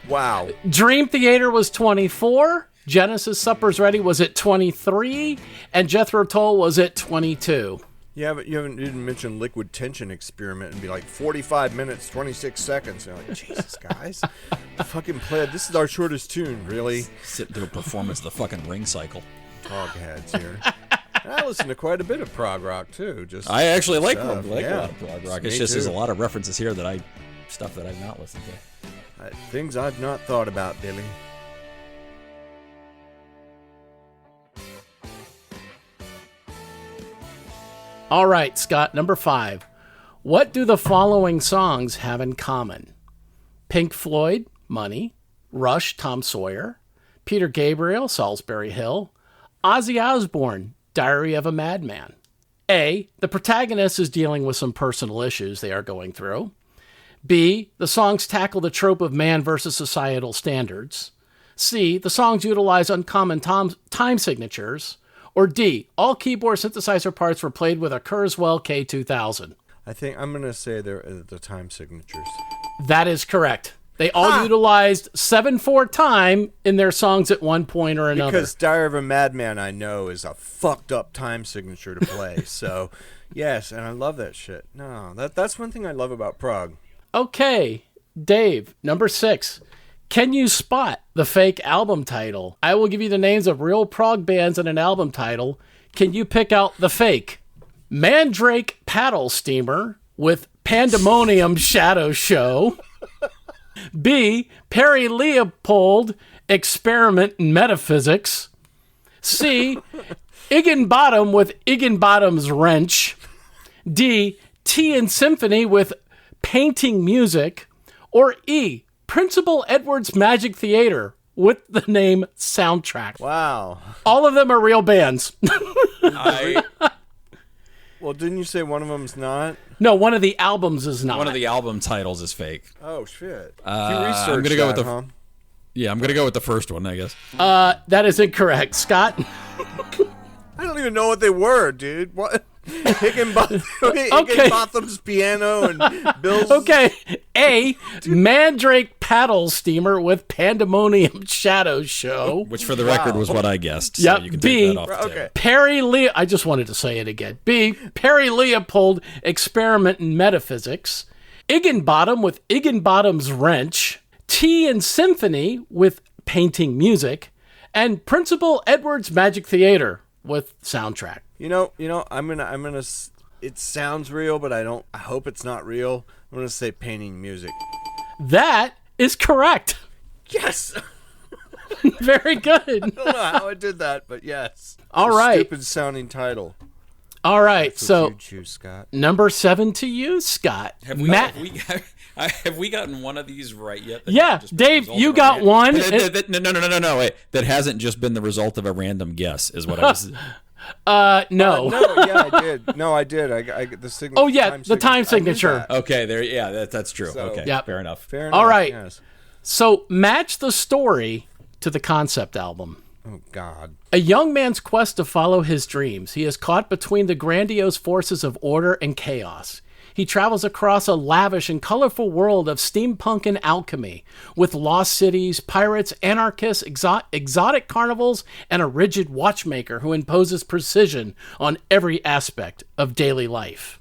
Wow. Dream Theater was 24, Genesis Supper's Ready was at 23, and Jethro Tull was at 22. Yeah, but you didn't mention Liquid Tension Experiment and be like 45 minutes, 26 seconds. You're like, Jesus, guys. Fucking play it. This is our shortest tune, really? Sit through a performance of the fucking Ring Cycle. Hogheads here. I listen to quite a bit of prog rock, too. I actually like a stuff. lot of prog rock. It's Me just there's a too. lot of references here stuff that I've not listened to. Things I've not thought about, Billy. All right, Scott, number 5. What do the following songs have in common? Pink Floyd, Money, Rush, Tom Sawyer, Peter Gabriel, Salisbury Hill, Ozzy Osbourne, Diary of a Madman. A, the protagonist is dealing with some personal issues they are going through. B, the songs tackle the trope of man versus societal standards. C, the songs utilize uncommon time signatures. Or D, all keyboard synthesizer parts were played with a Kurzweil K2000. I think I'm going to say they're the time signatures. That is correct. They all utilized 7/4 time in their songs at one point or another. Because Diary of a Madman, I know, is a fucked up time signature to play. So, yes, and I love that shit. No, that's one thing I love about prog. Okay, Dave, number 6. Can you spot the fake album title? I will give you the names of real prog bands and an album title. Can you pick out the fake? Mandrake Paddle Steamer with Pandemonium Shadow Show. B, Perry Leopold Experiment in Metaphysics. C, Igginbottom with Igginbottom's Wrench. D, Tea and Symphony with Painting Music. Or E, Principal Edward's Magic Theater with the name Soundtrack. Wow. All of them are real bands. Well, didn't you say one of them's not? No, one of the albums is not. One of the album titles is fake. Oh, shit. I'm gonna go with huh? Yeah, I'm going to go with the first one, I guess. That is incorrect. Scott? I don't even know what they were, dude. What? Higginbotham's piano and Bill's... Okay. A, Mandrake Paddle Steamer with Pandemonium Shadow Show. Which, for the record, was what I guessed. So Yep. you can B, take that off the table. Okay. I just wanted to say it again. B, Perry Leopold Experiment in Metaphysics. Igginbottom with Igginbottom's Wrench. Tea and Symphony with Painting Music. And Principal Edward's Magic Theater with Soundtrack. You know, I'm gonna. It sounds real, but I hope it's not real. I'm gonna say Painting Music. That is correct. Yes. Very good. I don't know how I did that, but yes. All It's a right. Stupid sounding title. All right. That's what So you choose, Scott. number 7 to you, Scott. Have we gotten one of these right yet? That Yeah, hasn't just been the Dave, result you of a got ran- one. No, wait. That hasn't just been the result of a random guess, is what I was... No. No, yeah, I did. No, I did. I the signature. Oh, yeah, the time signature. Okay, there. Yeah, that's true. So- Okay, Yep. fair enough. Fair enough. All right. Yes. So match the story to the concept album. Oh God. A young man's quest to follow his dreams. He is caught between the grandiose forces of order and chaos. he travels across a lavish and colorful world of steampunk and alchemy, with lost cities, pirates, anarchists, exotic carnivals, and a rigid watchmaker who imposes precision on every aspect of daily life.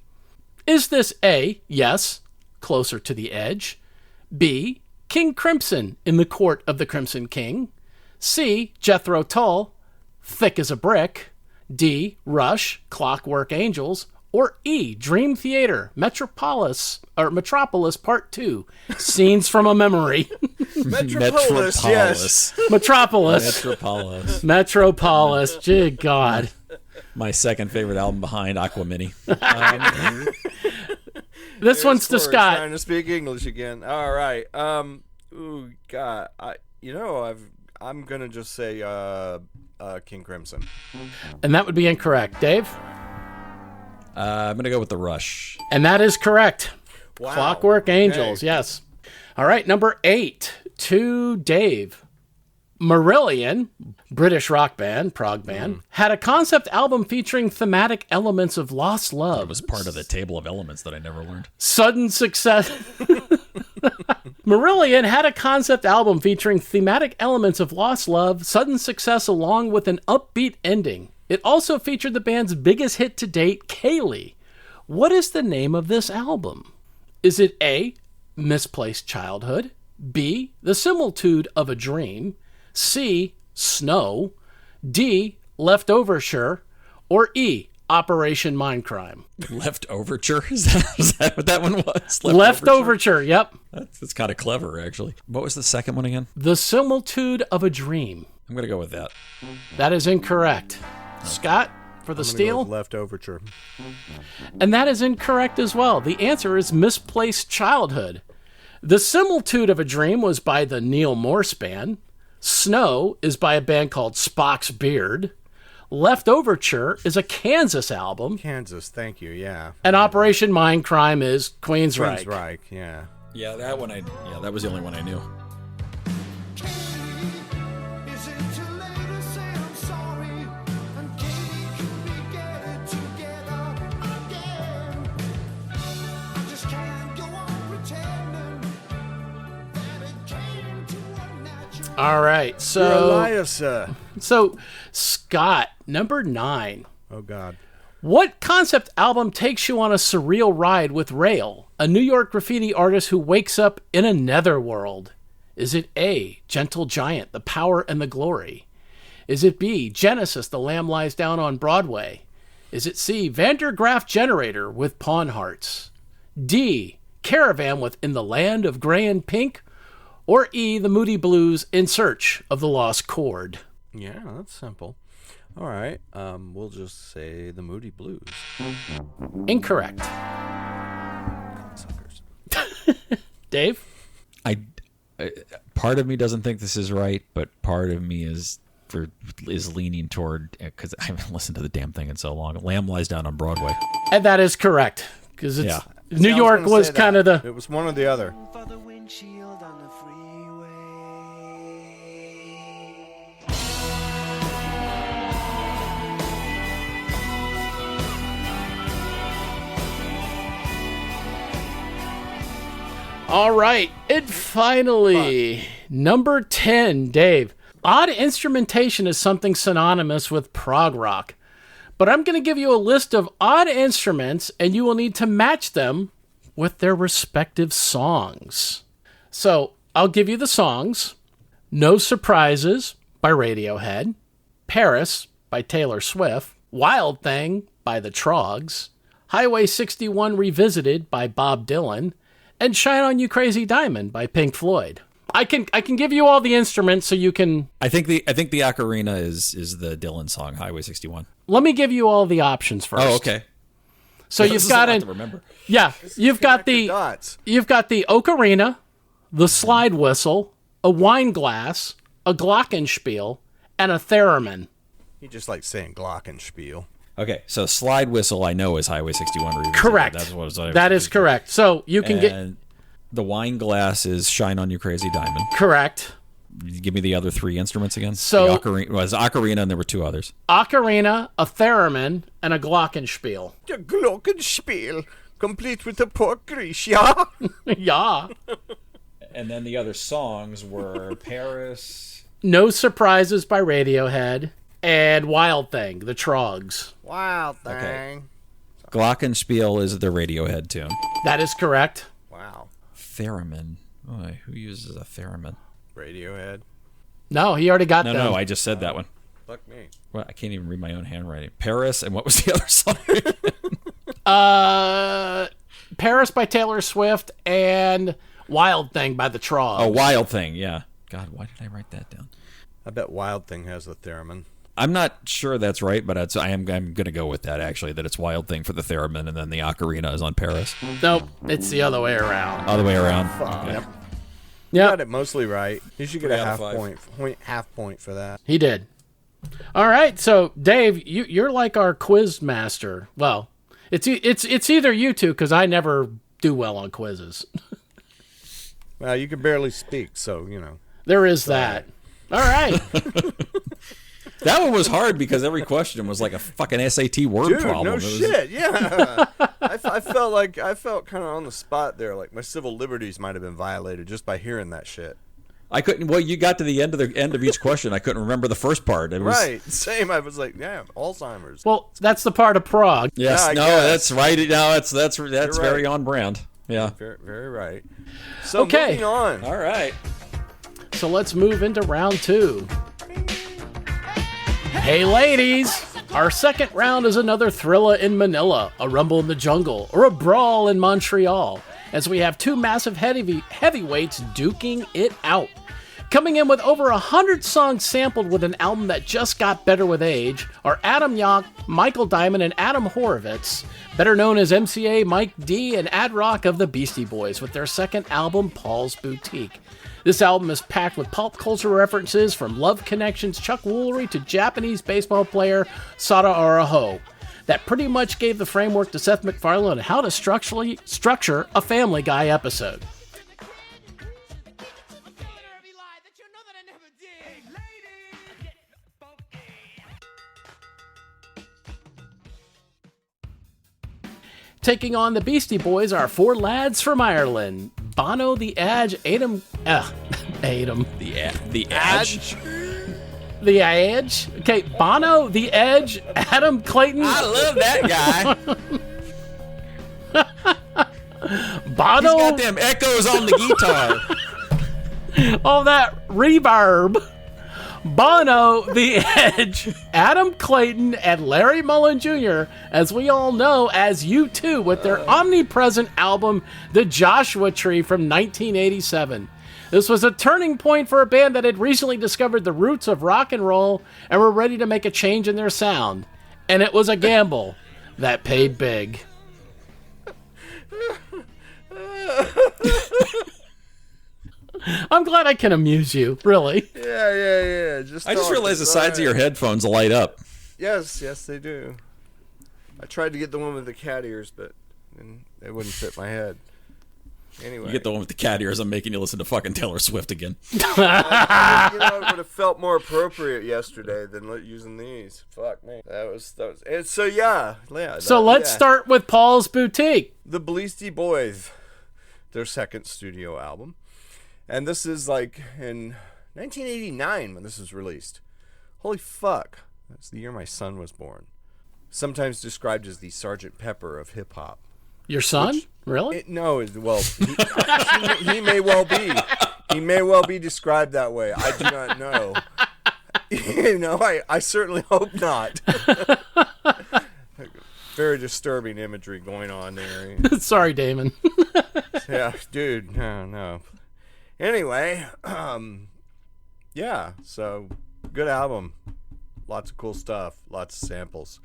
Is this A, yes, closer to the edge, B, King Crimson in the court of the Crimson King, C, Jethro Tull, thick as a brick, D, Rush, Clockwork Angels, or E, Dream Theater, Metropolis Part 2, Scenes from a Memory. Metropolis, yes. Metropolis, good God. My second favorite album behind Aquamini. This one's to Cory Scott. Trying to speak English again. All right. Ooh, God. I'm gonna just say King Crimson. And that would be incorrect. Dave? I'm going to go with the Rush. And that is correct. Wow. Clockwork Angels, Okay. yes. All right, number 8 to Dave. Marillion, British rock band, prog band, had a concept album featuring thematic elements of lost love. It was part of the table of elements that I never learned. Sudden success. Marillion had a concept album featuring thematic elements of lost love, sudden success, along with an upbeat ending. It also featured the band's biggest hit to date, Kaylee. What is the name of this album? Is it A, Misplaced Childhood, B, The Similitude of a Dream, C, Snow, D, Leftoverture, or E, Operation Mindcrime? Leftoverture? Is that what that one was? Leftoverture, yep. That's kind of clever, actually. What was the second one again? The Similitude of a Dream. I'm going to go with that. That is incorrect. Scott, for the steal? Leftoverture. And that is incorrect as well. The answer is Misplaced Childhood. The Similitude of a Dream was by the Neil Morse Band. Snow is by a band called Spock's Beard. Leftoverture is a Kansas album. Kansas, thank you, yeah. And Operation Mindcrime is Queensryche. Queensryche, yeah. Yeah, that one that was the only one I knew. Is it too late to say I'm sorry? And can we get it together again? I just can't go on pretending that it came to a natural. All right, You're a so liar, sir. Scott, number 9. Oh, God. What concept album takes you on a surreal ride with Rail, a New York graffiti artist who wakes up in a netherworld? Is it A, Gentle Giant, The Power and the Glory? Is it B, Genesis, The Lamb Lies Down on Broadway? Is it C, Vandergraaf Generator with Pawn Hearts? D, Caravan with In the Land of Gray and Pink? Or E, The Moody Blues, In Search of the Lost Chord? Yeah, that's simple. All right, we'll just say the Moody Blues. Incorrect. Suckers. Dave? Part of me doesn't think this is right, but part of me is leaning toward, because I haven't listened to the damn thing in so long. Lamb Lies Down on Broadway. And that is correct. Because it's Yeah. New Yeah, I York gonna was say kind that. of the... It was one or the other. For the windshield on the freeway. All right. And finally, number 10, Dave. Odd instrumentation is something synonymous with prog rock. But I'm going to give you a list of odd instruments, and you will need to match them with their respective songs. So I'll give you the songs. No Surprises by Radiohead. Paris by Taylor Swift. Wild Thing by the Trogs. Highway 61 Revisited by Bob Dylan. And Shine On You Crazy Diamond by Pink Floyd. I can give you all the instruments so you can... I think the ocarina is the Dylan song, Highway 61. Let me give you all the options first. Oh, okay. So This you've is got a lot an... to remember. Yeah, you've got the Dots. ocarina, the slide whistle, a wine glass, a glockenspiel, and a theremin. He just likes saying glockenspiel. Okay, so slide whistle I know is Highway 61 Revisited. Correct. That's what I was That is correct. So you can get... And the wine glass is Shine On You Crazy Diamond. Correct. Give me the other three instruments again. So- the ocarina was ocarina, and there were two others. Ocarina, a theremin, and a glockenspiel. The glockenspiel. complete with the pork grease, yeah. Yeah. And then the other songs were Paris. No Surprises by Radiohead and Wild Thing, the Trogs. Wild thing. Okay. Glockenspiel is the Radiohead tune. That is correct. Wow. Theremin. Oh, who uses a theremin? Radiohead. No, he already got them. No, I just said that one. Fuck me. Well, I can't even read my own handwriting. Paris, and what was the other song? Paris by Taylor Swift and Wild Thing by the Trogs. Oh, Wild Thing, yeah. God, why did I write that down? I bet Wild Thing has the theremin. I'm not sure that's right, but I'm going to go with that, actually, that it's Wild Thing for the theremin, and then the ocarina is on Paris. Nope, it's the other way around. Other way around. Okay. Yep. You Yep, got it mostly right. You should get 3 a out half of 5. half point for that. he did. All right, so Dave, you're like our quiz master. Well, it's either you two because I never do well on quizzes. Well, you can barely speak, so, There is that. All right. That one was hard because every question was like a fucking SAT word Dude, problem. no It was- shit, yeah. I felt kind of on the spot there, like my civil liberties might have been violated just by hearing that shit. I couldn't. Well, you got to the end of each question. I couldn't remember the first part. It was, Right, same. I was like, yeah, Alzheimer's. Well, that's the part of Prague. Yes. Yeah, I no, guess. that's right. No, that's right. very on brand. Yeah. Very, very right. So Okay. moving on. All right. So let's move into round 2. Hey, ladies! Our second round is another Thrilla in Manila, a Rumble in the Jungle, or a Brawl in Montreal, as we have two massive heavyweights duking it out. Coming in with over 100 songs sampled with an album that just got better with age are Adam Yauch, Michael Diamond, and Adam Horovitz, better known as MCA, Mike D, and Ad Rock of the Beastie Boys, with their second album, Paul's Boutique. This album is packed with pop culture references from Love Connection's Chuck Woolery to Japanese baseball player Sada Araho. That pretty much gave the framework to Seth MacFarlane on how to structure a Family Guy episode. Taking on the Beastie Boys are four lads from Ireland: Bono, the Edge, Adam, The Edge. the Edge. Okay, Bono, the Edge, Adam Clayton, I love that guy. Bono. He's got them echoes on the guitar. All that reverb. Bono, The Edge, Adam Clayton, and Larry Mullen Jr., as we all know as U2, with their omnipresent album, The Joshua Tree from 1987. This was a turning point for a band that had recently discovered the roots of rock and roll and were ready to make a change in their sound. And it was a gamble that paid big. I'm glad I can amuse you, really. Yeah. I just talk. realized the It's sides of your alright. headphones light up. Yes, they do. I tried to get the one with the cat ears, but it wouldn't fit my head. Anyway, You get the one with the cat ears. I'm making you listen to fucking Taylor Swift again. it would have felt more appropriate yesterday than using these. Fuck me. That was. And so yeah. So let's start with Paul's Boutique. The Beastie Boys, their second studio album, and this is like in 1989 when this was released. Holy fuck! That's the year my son was born. Sometimes described as the Sgt. Pepper of hip hop. Your son? Really? He may well be. He may well be described that way. I do not know. I certainly hope not. Very disturbing imagery going on there. Sorry, Damon. Yeah, dude. No. Anyway, yeah. So good album. Lots of cool stuff. Lots of samples.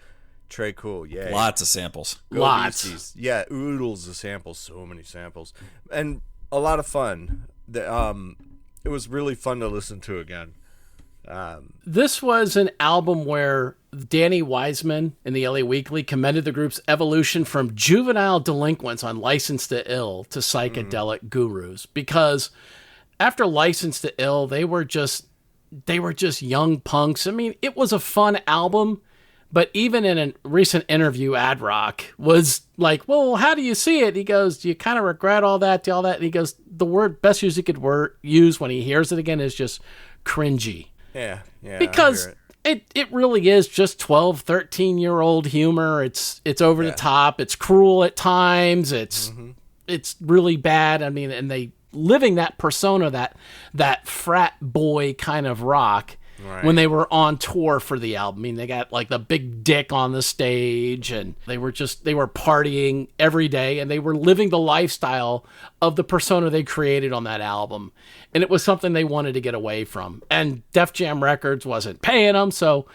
Trey Cool, yeah. Lots of samples. Go Lots. Beasties. Yeah, oodles of samples. So many samples, and a lot of fun. It was really fun to listen to again. This was an album where Danny Wiseman in the LA Weekly commended the group's evolution from juvenile delinquents on License to Ill to psychedelic gurus, because after License to Ill, they were just young punks. I mean, it was a fun album, But even in a recent interview, Adrock was like, well, how do you see it? He goes, do you kind of regret all that? And he goes, the best use he could use when he hears it again is just cringy. Yeah. Because it really is just 12, 13-year-old humor. It's over the top. It's cruel at times. It's really bad. I mean, and they living that persona, that frat boy kind of rock. Right. When they were on tour for the album. I mean, they got like the big dick on the stage, and they were partying every day, and they were living the lifestyle of the persona they created on that album. And it was something they wanted to get away from. And Def Jam Records wasn't paying them, so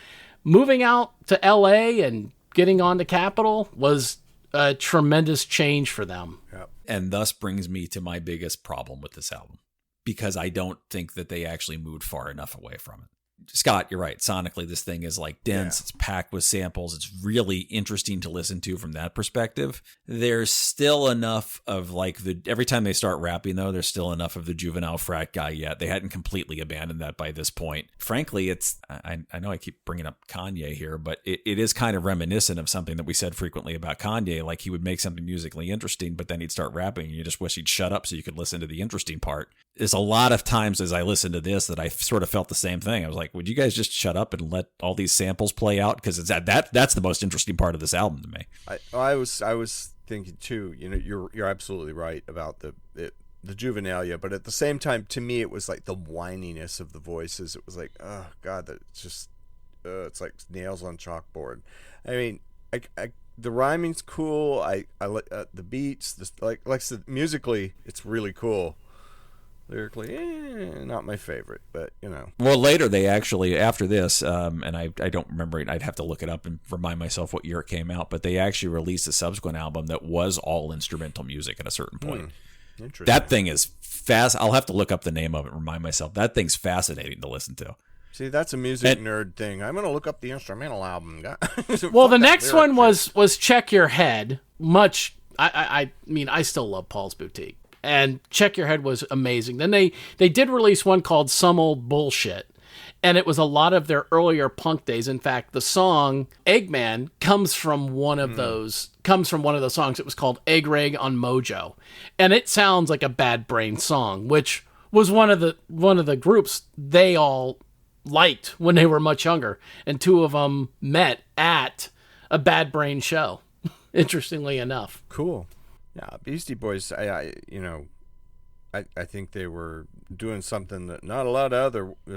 moving out to LA and getting on to Capitol was a tremendous change for them. Yep. And thus brings me to my biggest problem with this album, because I don't think that they actually moved far enough away from it. Scott, you're right. Sonically, this thing is like dense. Yeah. It's packed with samples. It's really interesting to listen to from that perspective. There's still enough of like every time they start rapping, though, there's still enough of the juvenile frat guy yet. They hadn't completely abandoned that by this point. Frankly, I know I keep bringing up Kanye here, but it is kind of reminiscent of something that we said frequently about Kanye. Like, he would make something musically interesting, but then he'd start rapping and you just wish he'd shut up so you could listen to the interesting part. There's a lot of times as I listened to this that I sort of felt the same thing. I was like, would you guys just shut up and let all these samples play out? Because it's that's the most interesting part of this album to me. I was thinking too. You know, you're absolutely right about the juvenilia, but at the same time, to me, it was like the whininess of the voices. It was like, oh god, that's just it's like nails on chalkboard. I mean, the rhyming's cool. I like the beats. Like I said, musically, it's really cool. Lyrically, not my favorite, but you know. Well, later they actually, after this, and I don't remember it. I'd have to look it up and remind myself what year it came out. But they actually released a subsequent album that was all instrumental music at a certain point. Interesting. That thing is fast. I'll have to look up the name of it and remind myself. That thing's fascinating to listen to. See, that's a music nerd thing. I'm going to look up the instrumental album. Well, the next one was Check Your Head. I mean, I still love Paul's Boutique. And Check Your Head was amazing. Then they did release one called Some Old Bullshit. And it was a lot of their earlier punk days. In fact, the song Eggman comes from one of those songs. It was called Egg Rag on Mojo. And it sounds like a Bad Brain song, which was one of the groups they all liked when they were much younger. And two of them met at a Bad Brain show, interestingly enough. Cool. Yeah, Beastie Boys, I think they were doing something that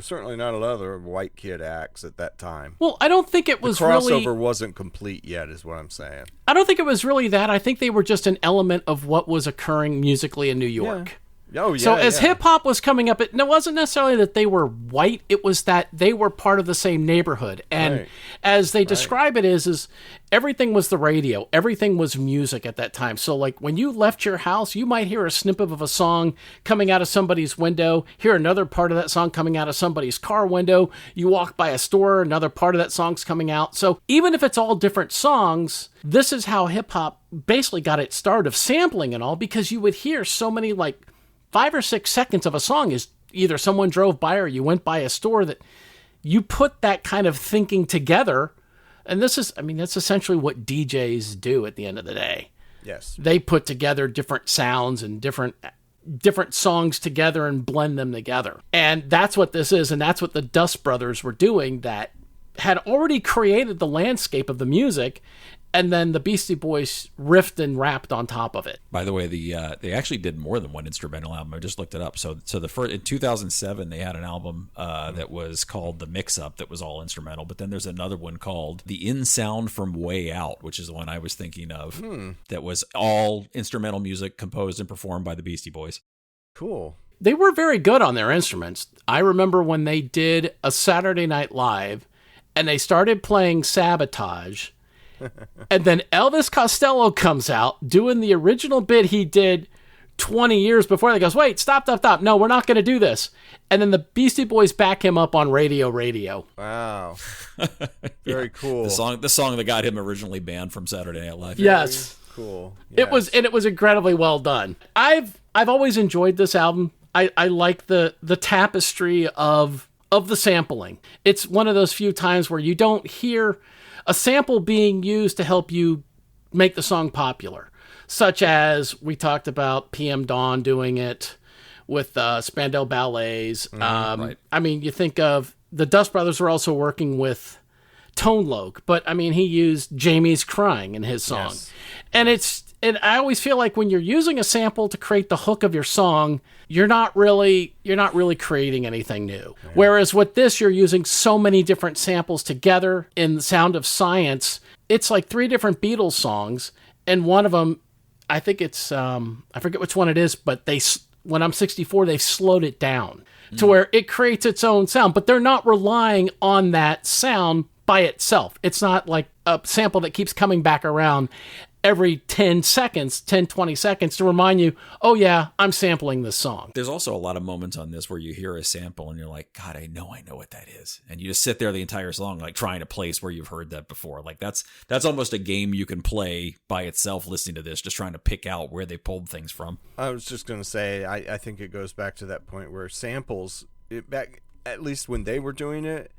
certainly not a lot of other white kid acts at that time. Well, I don't think it was the crossover wasn't complete yet, is what I'm saying. I don't think it was really that. I think they were just an element of what was occurring musically in New York. Yeah. Oh, yeah. So as hip-hop was coming up, it wasn't necessarily that they were white, it was that they were part of the same neighborhood. And as they describe it is everything was the radio, everything was music at that time. So like when you left your house, you might hear a snippet of a song coming out of somebody's window, hear another part of that song coming out of somebody's car window. You walk by a store, another part of that song's coming out. So even if it's all different songs, this is how hip-hop basically got its start of sampling and all, because you would hear so many like 5 or 6 seconds of a song is either someone drove by or you went by a store, that you put that kind of thinking together. And that's essentially what DJs do at the end of the day. Yes. They put together different sounds and different songs together and blend them together. And that's what this is. And that's what the Dust Brothers were doing, that had already created the landscape of the music. And then the Beastie Boys riffed and rapped on top of it. By the way, they actually did more than one instrumental album. I just looked it up. So the first in 2007 they had an album that was called The Mix Up that was all instrumental. But then there's another one called The In Sound from Way Out, which is the one I was thinking of. That was all instrumental music composed and performed by the Beastie Boys. Cool. They were very good on their instruments. I remember when they did a Saturday Night Live, and they started playing Sabotage. And then Elvis Costello comes out doing the original bit he did 20 years before. They goes, wait, stop. No, we're not going to do this. And then the Beastie Boys back him up on Radio. Wow. Very cool. The song that got him originally banned from Saturday Night Live. Yes. Very cool. Yes. It was incredibly well done. I've always enjoyed this album. I like the tapestry of the sampling. It's one of those few times where you don't hear a sample being used to help you make the song popular, such as we talked about PM Dawn doing it with Spandau Ballets. Right. I mean, you think of the Dust Brothers were also working with Tone Loc, but I mean, he used Jamie's Crying in his song. Yes. And I always feel like when you're using a sample to create the hook of your song, you're not really creating anything new. Yeah. Whereas with this, you're using so many different samples together in The Sound of Science. It's like 3 different Beatles songs, and one of them, I think it's I forget which one it is, but when I'm 64, they've slowed it down to where it creates its own sound, but they're not relying on that sound by itself. It's not like a sample that keeps coming back around every 20 seconds to remind you, oh yeah, I'm sampling this song. There's also a lot of moments on this where you hear a sample and you're like, God, I know what that is. And you just sit there the entire song, like trying to place where you've heard that before. Like that's almost a game you can play by itself listening to this, just trying to pick out where they pulled things from. I was just going to say, I think it goes back to that point where samples, back at least when they were doing it,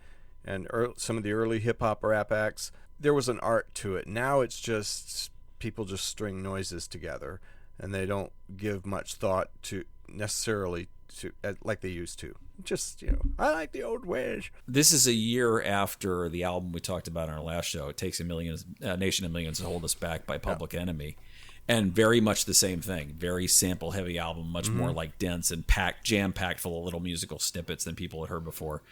and some of the early hip-hop rap acts, there was an art to it. Now it's just people just string noises together, and they don't give much thought to necessarily to like they used to. Just, I like the old ways. This is a year after the album we talked about in our last show, It Takes a Nation of Millions to Hold Us Back by Public Enemy. And very much the same thing. Very sample-heavy album, much more like dense and jam-packed full of little musical snippets than people had heard before.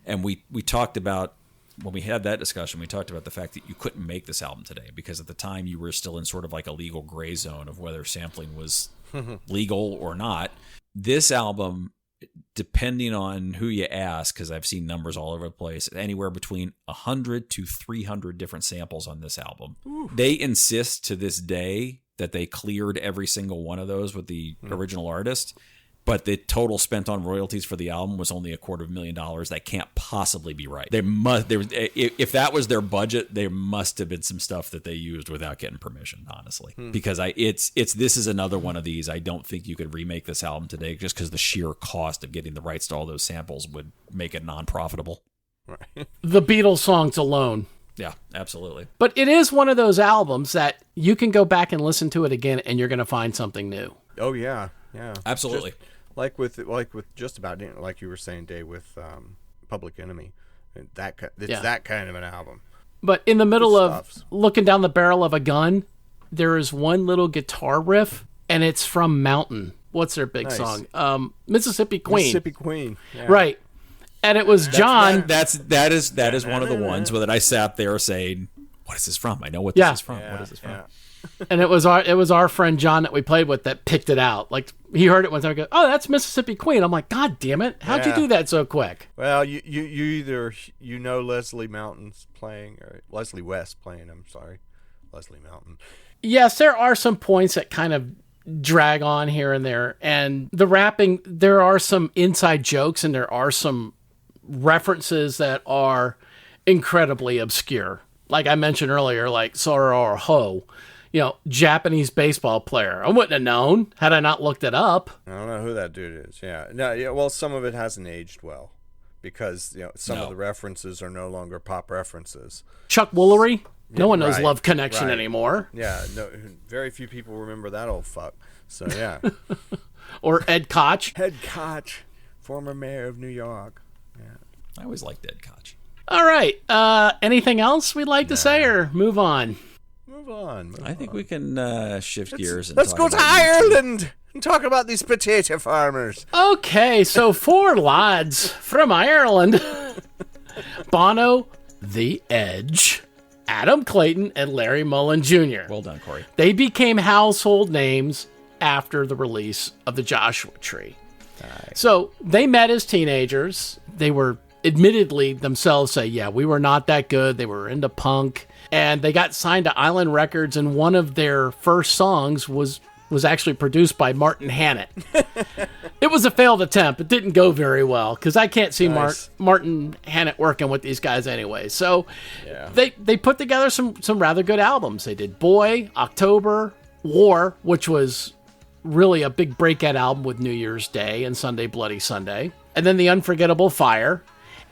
And we talked about, when we had that discussion, we talked about the fact that you couldn't make this album today because at the time you were still in sort of like a legal gray zone of whether sampling was legal or not. This album, depending on who you ask, because I've seen numbers all over the place, anywhere between 100 to 300 different samples on this album. Ooh. They insist to this day that they cleared every single one of those with the original artist. But the total spent on royalties for the album was only $250,000. That can't possibly be right. If that was their budget, there must have been some stuff that they used without getting permission, honestly. Because this is another one of these. I don't think you could remake this album today just because the sheer cost of getting the rights to all those samples would make it non-profitable. Right. The Beatles songs alone. Yeah, absolutely. But it is one of those albums that you can go back and listen to it again, and you're going to find something new. Oh yeah, yeah, absolutely. Like with just about, like you were saying, Dave, with Public Enemy, that kind of an album. But in the middle of looking down the barrel of a gun, there is one little guitar riff, and it's from Mountain. What's their big song? Mississippi Queen. Mississippi Queen. Yeah. Right. And it was John. That is one of the ones that I sat there saying, "What is this from? I know what this is from. What is this from?" And it was our friend John that we played with that picked it out. Like he heard it one time and goes, "Oh, that's Mississippi Queen." I'm like, "God damn it! How'd you do that so quick?" Well, you either Leslie Mountain's playing or Leslie West playing. I'm sorry, Leslie Mountain. Yes, there are some points that kind of drag on here and there, and the rapping. There are some inside jokes and there are some references that are incredibly obscure. Like I mentioned earlier, like Sora or Ho. Japanese baseball player. I wouldn't have known had I not looked it up. I don't know who that dude is. Yeah. No, yeah, well, some of it hasn't aged well because, some of the references are no longer pop references. Chuck Woolery? No one knows Love Connection anymore. Yeah, no, very few people remember that old fuck. So, yeah. Or Ed Koch. Ed Koch, former mayor of New York. Yeah. I always liked Ed Koch. All right. Anything else we'd like to say or move on? Move on. I think we can shift gears. Let's go to Ireland and talk about these potato farmers. Okay, so 4 lads from Ireland. Bono, The Edge, Adam Clayton, and Larry Mullen Jr. Well done, Cory. They became household names after the release of the Joshua Tree. Right. So they met as teenagers. They were admittedly themselves say, yeah, we were not that good. They were into punk. And they got signed to Island Records, and one of their first songs was actually produced by Martin Hannett. It was a failed attempt. It didn't go very well, because I can't see Martin Hannett working with these guys anyway. So they put together some rather good albums. They did Boy, October, War, which was really a big breakout album with New Year's Day and Sunday Bloody Sunday, and then The Unforgettable Fire.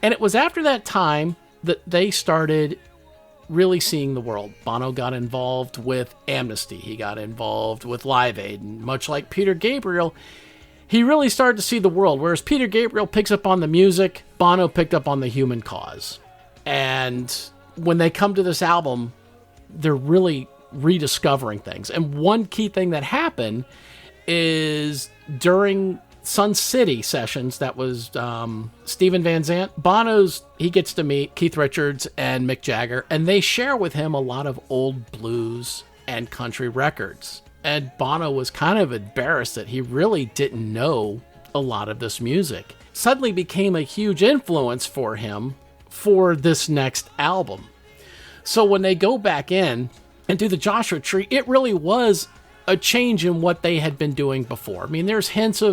And it was after that time that they started really seeing the world. Bono got involved with Amnesty. He got involved with Live Aid. And much like Peter Gabriel, he really started to see the world. Whereas Peter Gabriel picks up on the music, Bono picked up on the human cause. And when they come to this album, they're really rediscovering things. And one key thing that happened is during Sun City sessions, that was Steven Van Zandt, he gets to meet Keith Richards and Mick Jagger, and they share with him a lot of old blues and country records. And Bono was kind of embarrassed that he really didn't know a lot of this music. Suddenly became a huge influence for him for this next album. So when they go back in and do the Joshua Tree, it really was a change in what they had been doing before. I mean, there's hints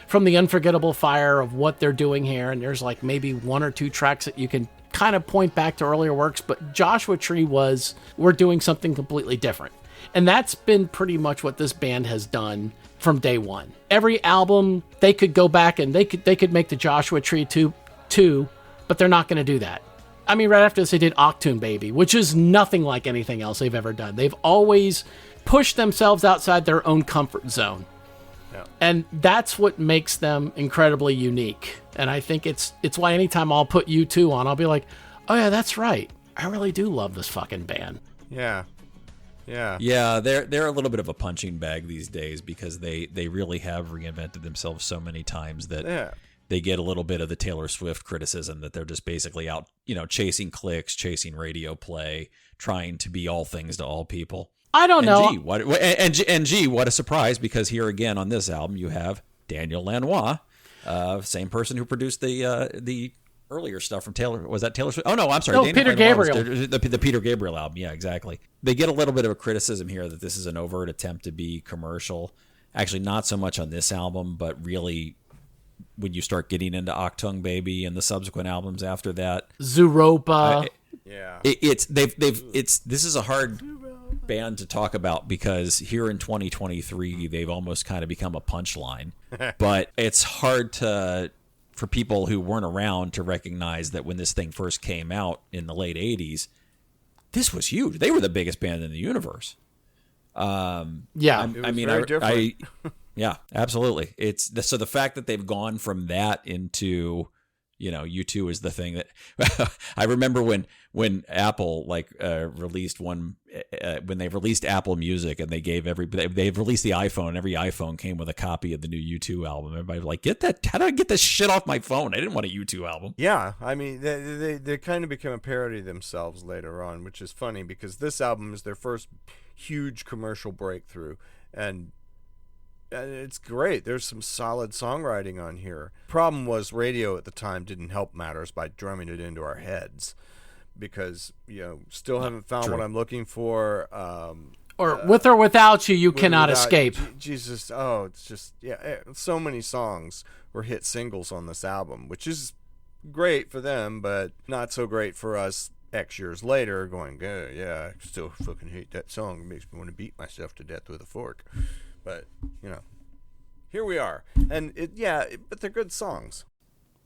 from the Unforgettable Fire of what they're doing here, and there's like maybe one or two tracks that you can kind of point back to earlier works, but Joshua Tree we're doing something completely different. And that's been pretty much what this band has done from day one. Every album, they could go back and they could make the Joshua Tree 2, but they're not going to do that. I mean, right after this, they did Octoon Baby, which is nothing like anything else they've ever done. They've always pushed themselves outside their own comfort zone. Yeah. And that's what makes them incredibly unique. And I think it's why anytime I'll put U2 on, I'll be like, oh yeah, that's right. I really do love this fucking band. Yeah. Yeah. Yeah, they're a little bit of a punching bag these days because they really have reinvented themselves so many times that they get a little bit of the Taylor Swift criticism that they're just basically out, chasing clicks, chasing radio play, trying to be all things to all people. I don't know. Gee, what a surprise, because here again on this album you have Daniel Lanois, same person who produced the earlier stuff from Taylor. Was that Taylor Swift? Oh, no, I'm sorry. No, Peter Gabriel. The Peter Gabriel album. Yeah, exactly. They get a little bit of a criticism here that this is an overt attempt to be commercial. Actually, not so much on this album, but really when you start getting into Octung Baby and the subsequent albums after that. Zooropa. This is a hard band to talk about because here in 2023 they've almost kind of become a punchline. But it's hard for people who weren't around to recognize that when this thing first came out in the late 80s, this was huge. They were the biggest band in the universe. Yeah, absolutely. So the fact that they've gone from that into, U2 is the thing that I remember when Apple released when they released Apple Music and they've released the iPhone, and every iPhone came with a copy of the new U2 album. Everybody was like, how do I get this shit off my phone? I didn't want a U2 album. Yeah, I mean, they kind of became a parody themselves later on, which is funny because this album is their first huge commercial breakthrough, and it's great. There's some solid songwriting on here. Problem was radio at the time didn't help matters by drumming it into our heads because, still haven't found what I'm looking for. Or with or without you cannot escape. Jesus. Oh, it's just, so many songs were hit singles on this album, which is great for them, but not so great for us X years later going, I still fucking hate that song. It makes me want to beat myself to death with a fork. But, here we are. And but they're good songs.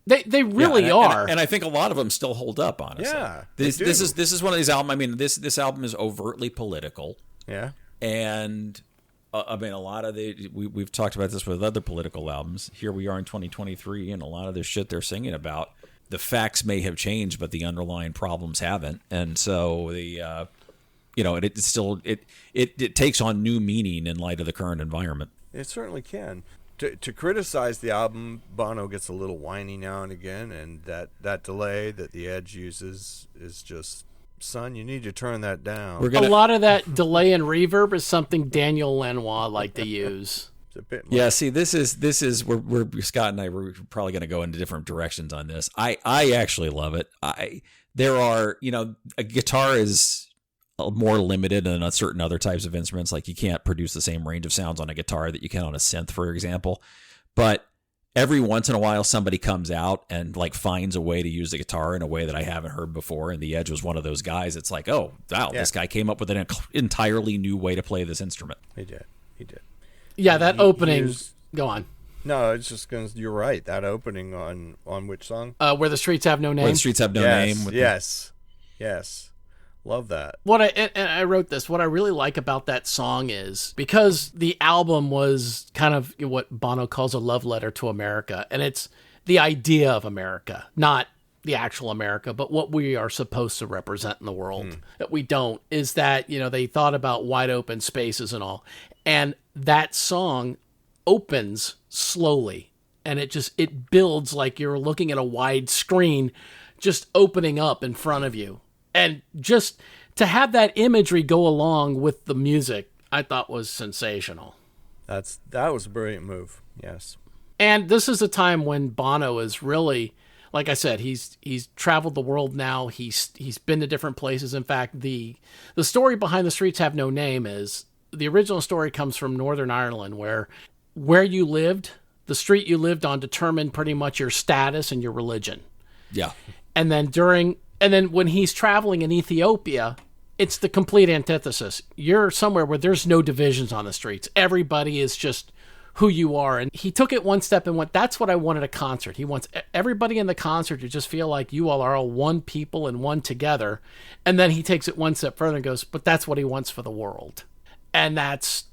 They really are. And I think a lot of them still hold up, honestly. Yeah. This is one of these albums. I mean, this album is overtly political. Yeah. And a lot of we've talked about this with other political albums. Here we are in 2023, and a lot of the shit they're singing about, the facts may have changed, but the underlying problems haven't. And so it takes on new meaning in light of the current environment. It certainly can. To criticize the album, Bono gets a little whiny now and again, and that delay that the Edge uses is just, son, you need to turn that down. A lot of that delay and reverb is something Daniel Lanois liked to use. It's a bit much. Yeah, see, this is we're Scott and I we're probably going to go into different directions on this. I actually love it. There are, a guitar is more limited than certain other types of instruments. Like you can't produce the same range of sounds on a guitar that you can on a synth, for example. But every once in a while, somebody comes out and finds a way to use the guitar in a way that I haven't heard before. And the Edge was one of those guys. It's like, oh, wow, This guy came up with an entirely new way to play this instrument. He did. Yeah, that opening. Go on. No, it's just because you're right. That opening on which song? Where the Streets Have No Name. Where the Streets Have No Name. Yes. Love that. And I wrote this. What I really like about that song is because the album was kind of what Bono calls a love letter to America, and it's the idea of America, not the actual America, but what we are supposed to represent in the world that we don't, is that, they thought about wide open spaces and all. And that song opens slowly, and it builds like you're looking at a wide screen just opening up in front of you. And just to have that imagery go along with the music, I thought was sensational. That was a brilliant move. Yes. And this is a time when Bono is really, like I said, he's traveled the world now. He's been to different places. In fact, the story behind The Streets Have No Name is the original story comes from Northern Ireland, where you lived, the street you lived on determined pretty much your status and your religion. Yeah. And then when he's traveling in Ethiopia, it's the complete antithesis. You're somewhere where there's no divisions on the streets. Everybody is just who you are. And he took it one step and went, that's what I want at a concert. He wants everybody in the concert to just feel like you all are all one people and one together. And then he takes it one step further and goes, but that's what he wants for the world. And that's,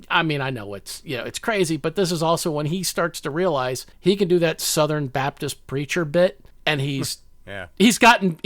I know it's, it's crazy, but this is also when he starts to realize he can do that Southern Baptist preacher bit. And he's gotten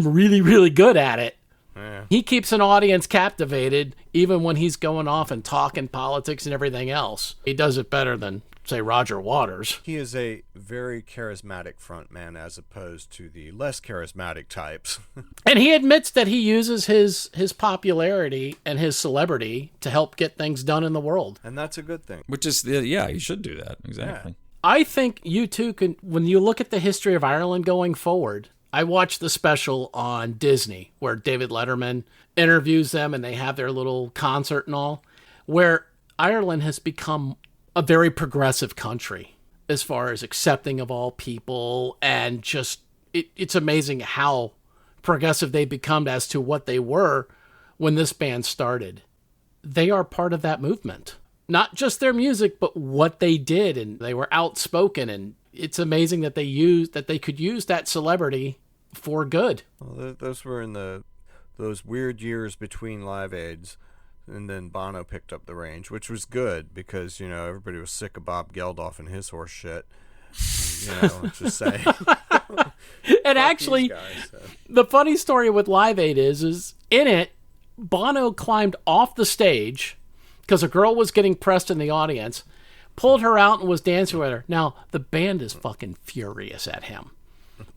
really, really good at it. Yeah. He keeps an audience captivated even when he's going off and talking politics and everything else. He does it better than, say, Roger Waters. He is a very charismatic frontman as opposed to the less charismatic types. And he admits that he uses his popularity and his celebrity to help get things done in the world. And that's a good thing. Which is, you should do that. Exactly. Yeah. I think you too can, when you look at the history of Ireland going forward, I watched the special on Disney where David Letterman interviews them and they have their little concert and all, where Ireland has become a very progressive country as far as accepting of all people, and just it's amazing how progressive they've become as to what they were when this band started. They are part of that movement. Not just their music, but what they did, and they were outspoken, and it's amazing that they could use that celebrity for good. Well, those were in those weird years between Live Aids, and then Bono picked up the range, which was good because everybody was sick of Bob Geldof and his horse shit. Just saying. And actually, the funny story with Live Aid is in it, Bono climbed off the stage because a girl was getting pressed in the audience, pulled her out and was dancing with her. Now, the band is fucking furious at him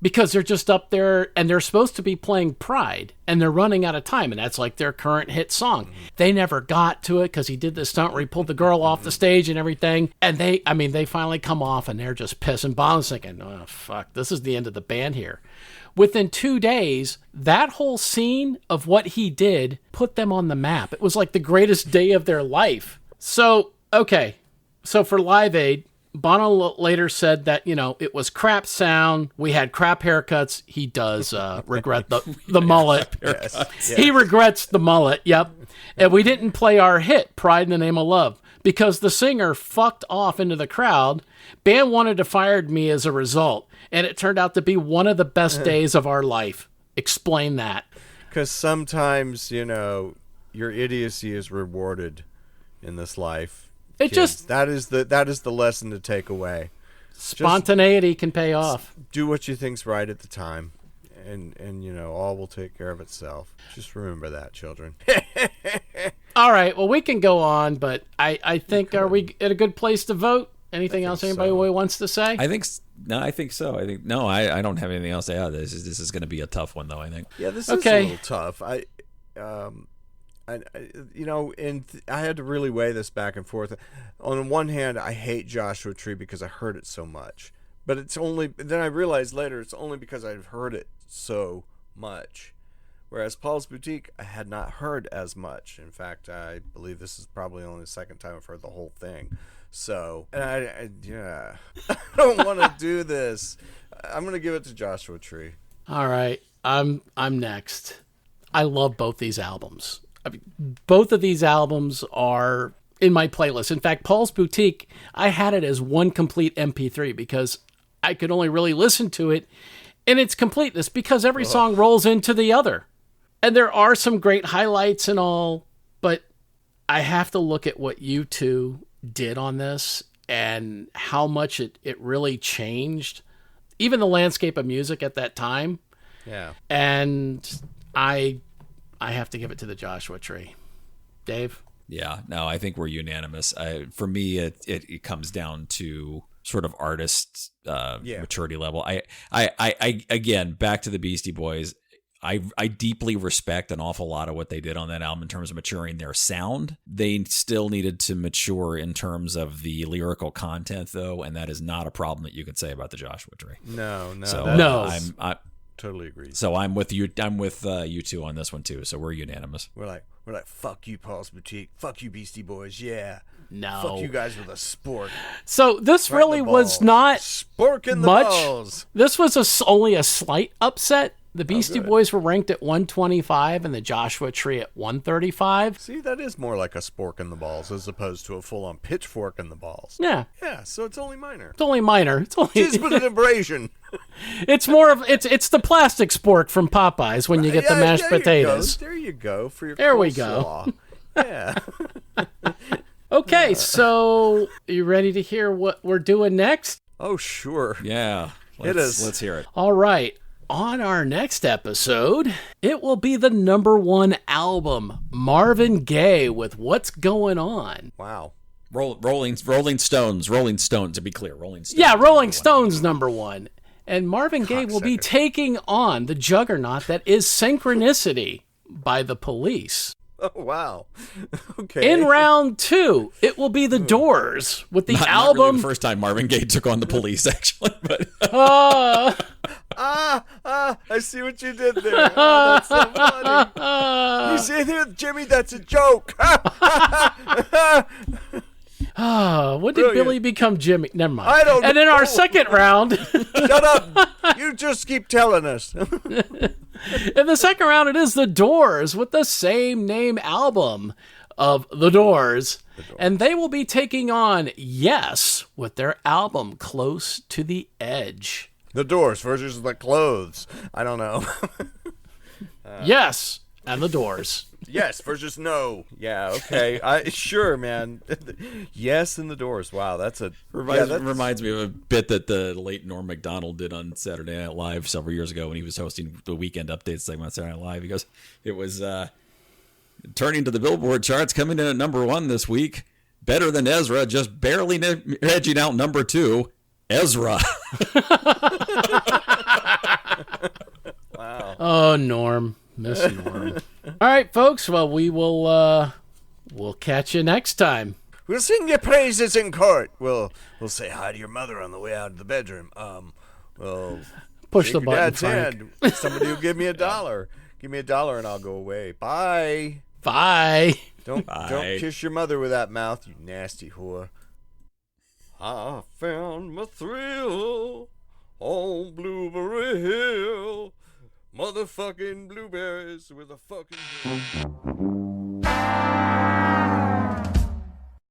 because they're just up there and they're supposed to be playing Pride and they're running out of time. And that's like their current hit song. They never got to it because he did this stunt where he pulled the girl off the stage and everything. And they finally come off and they're just pissed. And Bono's thinking, oh, fuck, this is the end of the band here. Within 2 days, that whole scene of what he did put them on the map. It was like the greatest day of their life. So, okay. So for Live Aid, Bono later said that, it was crap sound. We had crap haircuts. He does regret the mullet. Yes. He regrets the mullet, yep. And we didn't play our hit, Pride in the Name of Love, because the singer fucked off into the crowd. Band wanted to fire me as a result. And it turned out to be one of the best days of our life. Explain that. Because sometimes, your idiocy is rewarded in this life. That is the lesson to take away. Spontaneity can pay off. Do what you think's right at the time, and all will take care of itself. Just remember that, children. All right, well, we can go on, but I think, are we at a good place to vote? Anything else anybody wants to say? I think so. I don't have anything else to add. This is going to be a tough one, though, I think. Yeah, this is a little tough. I had to really weigh this back and forth. On the one hand, I hate Joshua Tree because I heard it so much. But then I realized later it's only because I've heard it so much. Whereas Paul's Boutique, I had not heard as much. In fact, I believe this is probably only the second time I've heard the whole thing. So, and I don't want to do this. I'm going to give it to Joshua Tree. All right, I'm next. I love both these albums. Both of these albums are in my playlist. In fact, Paul's Boutique, I had it as one complete MP3 because I could only really listen to it in its completeness because every song rolls into the other. And there are some great highlights and all, but I have to look at what you two did on this and how much it really changed even the landscape of music at that time. Yeah. And I have to give it to the Joshua Tree. Dave? Yeah, no, I think we're unanimous. For me, it comes down to sort of artist maturity level. I again, back to the Beastie Boys. I deeply respect an awful lot of what they did on that album in terms of maturing their sound. They still needed to mature in terms of the lyrical content, though, and that is not a problem that you can say about the Joshua Tree. No. So No. I totally agree. So I'm with you. I'm with you two on this one too. So we're unanimous. We're like, fuck you, Paul's Boutique. Fuck you, Beastie Boys. Yeah. No. Fuck you guys with a spork. So this Right in really the was balls. not Spork in the much. balls. This was only a slight upset. The Beastie good. Boys were ranked at 125 and the Joshua Tree at 135. See, that is more like a spork in the balls as opposed to a full-on pitchfork in the balls. Yeah, Yeah, so it's only minor. it's only minor. It's only Just put an abrasion. it's more of it's the plastic spork from Popeyes when you get the mashed potatoes. There you go for your There we go. coleslaw. Yeah. Okay, so you ready to hear what we're doing next? Oh, sure. Yeah, Let's hear it. All right. On our next episode, it will be the #1 album, Marvin Gaye with What's Going On. Wow. Rolling Stones. To be clear, Rolling Stones. Yeah, Rolling Stones #1. And Marvin Gaye will be Cocksucker. taking on the juggernaut that is Synchronicity by The Police. Oh, wow. Okay. In round 2, it will be The Doors with the Not really album. the first time Marvin Gaye took on the Police, actually, but I see what you did there. Oh, that's so funny. You see here, Jimmy, that's a joke. What did Brilliant. Billy become Jimmy? Never mind. I don't And in know. our second round, Shut up. You just keep telling us. in the second round, it is The Doors with the same name album of The Doors. And they will be taking on Yes with their album Close to the Edge. The Doors versus the Clothes. I don't know. Yes, and The Doors. Yes versus no. Yeah, okay. Sure, man. Yes and the Doors. Wow, that's a reminds me of a bit that the late Norm Macdonald did on Saturday Night Live several years ago when he was hosting the Weekend Update segment on Saturday Night Live. He goes, it was turning to the Billboard charts, coming in at #1 this week. Better than Ezra, just barely edging out #2. Ezra. wow. Oh, Norm. Miss Norm. All right, folks. Well, we'll catch you next time. We'll sing your praises in court. We'll say hi to your mother on the way out of the bedroom. We'll Push shake the your button, dad's Frank. hand. Somebody will give me $1. Give me $1 and I'll go away. Bye. Bye. Don't Bye. kiss your mother with that mouth, you nasty whore. I found my thrill on Blueberry Hill. Motherfucking blueberries with a fucking...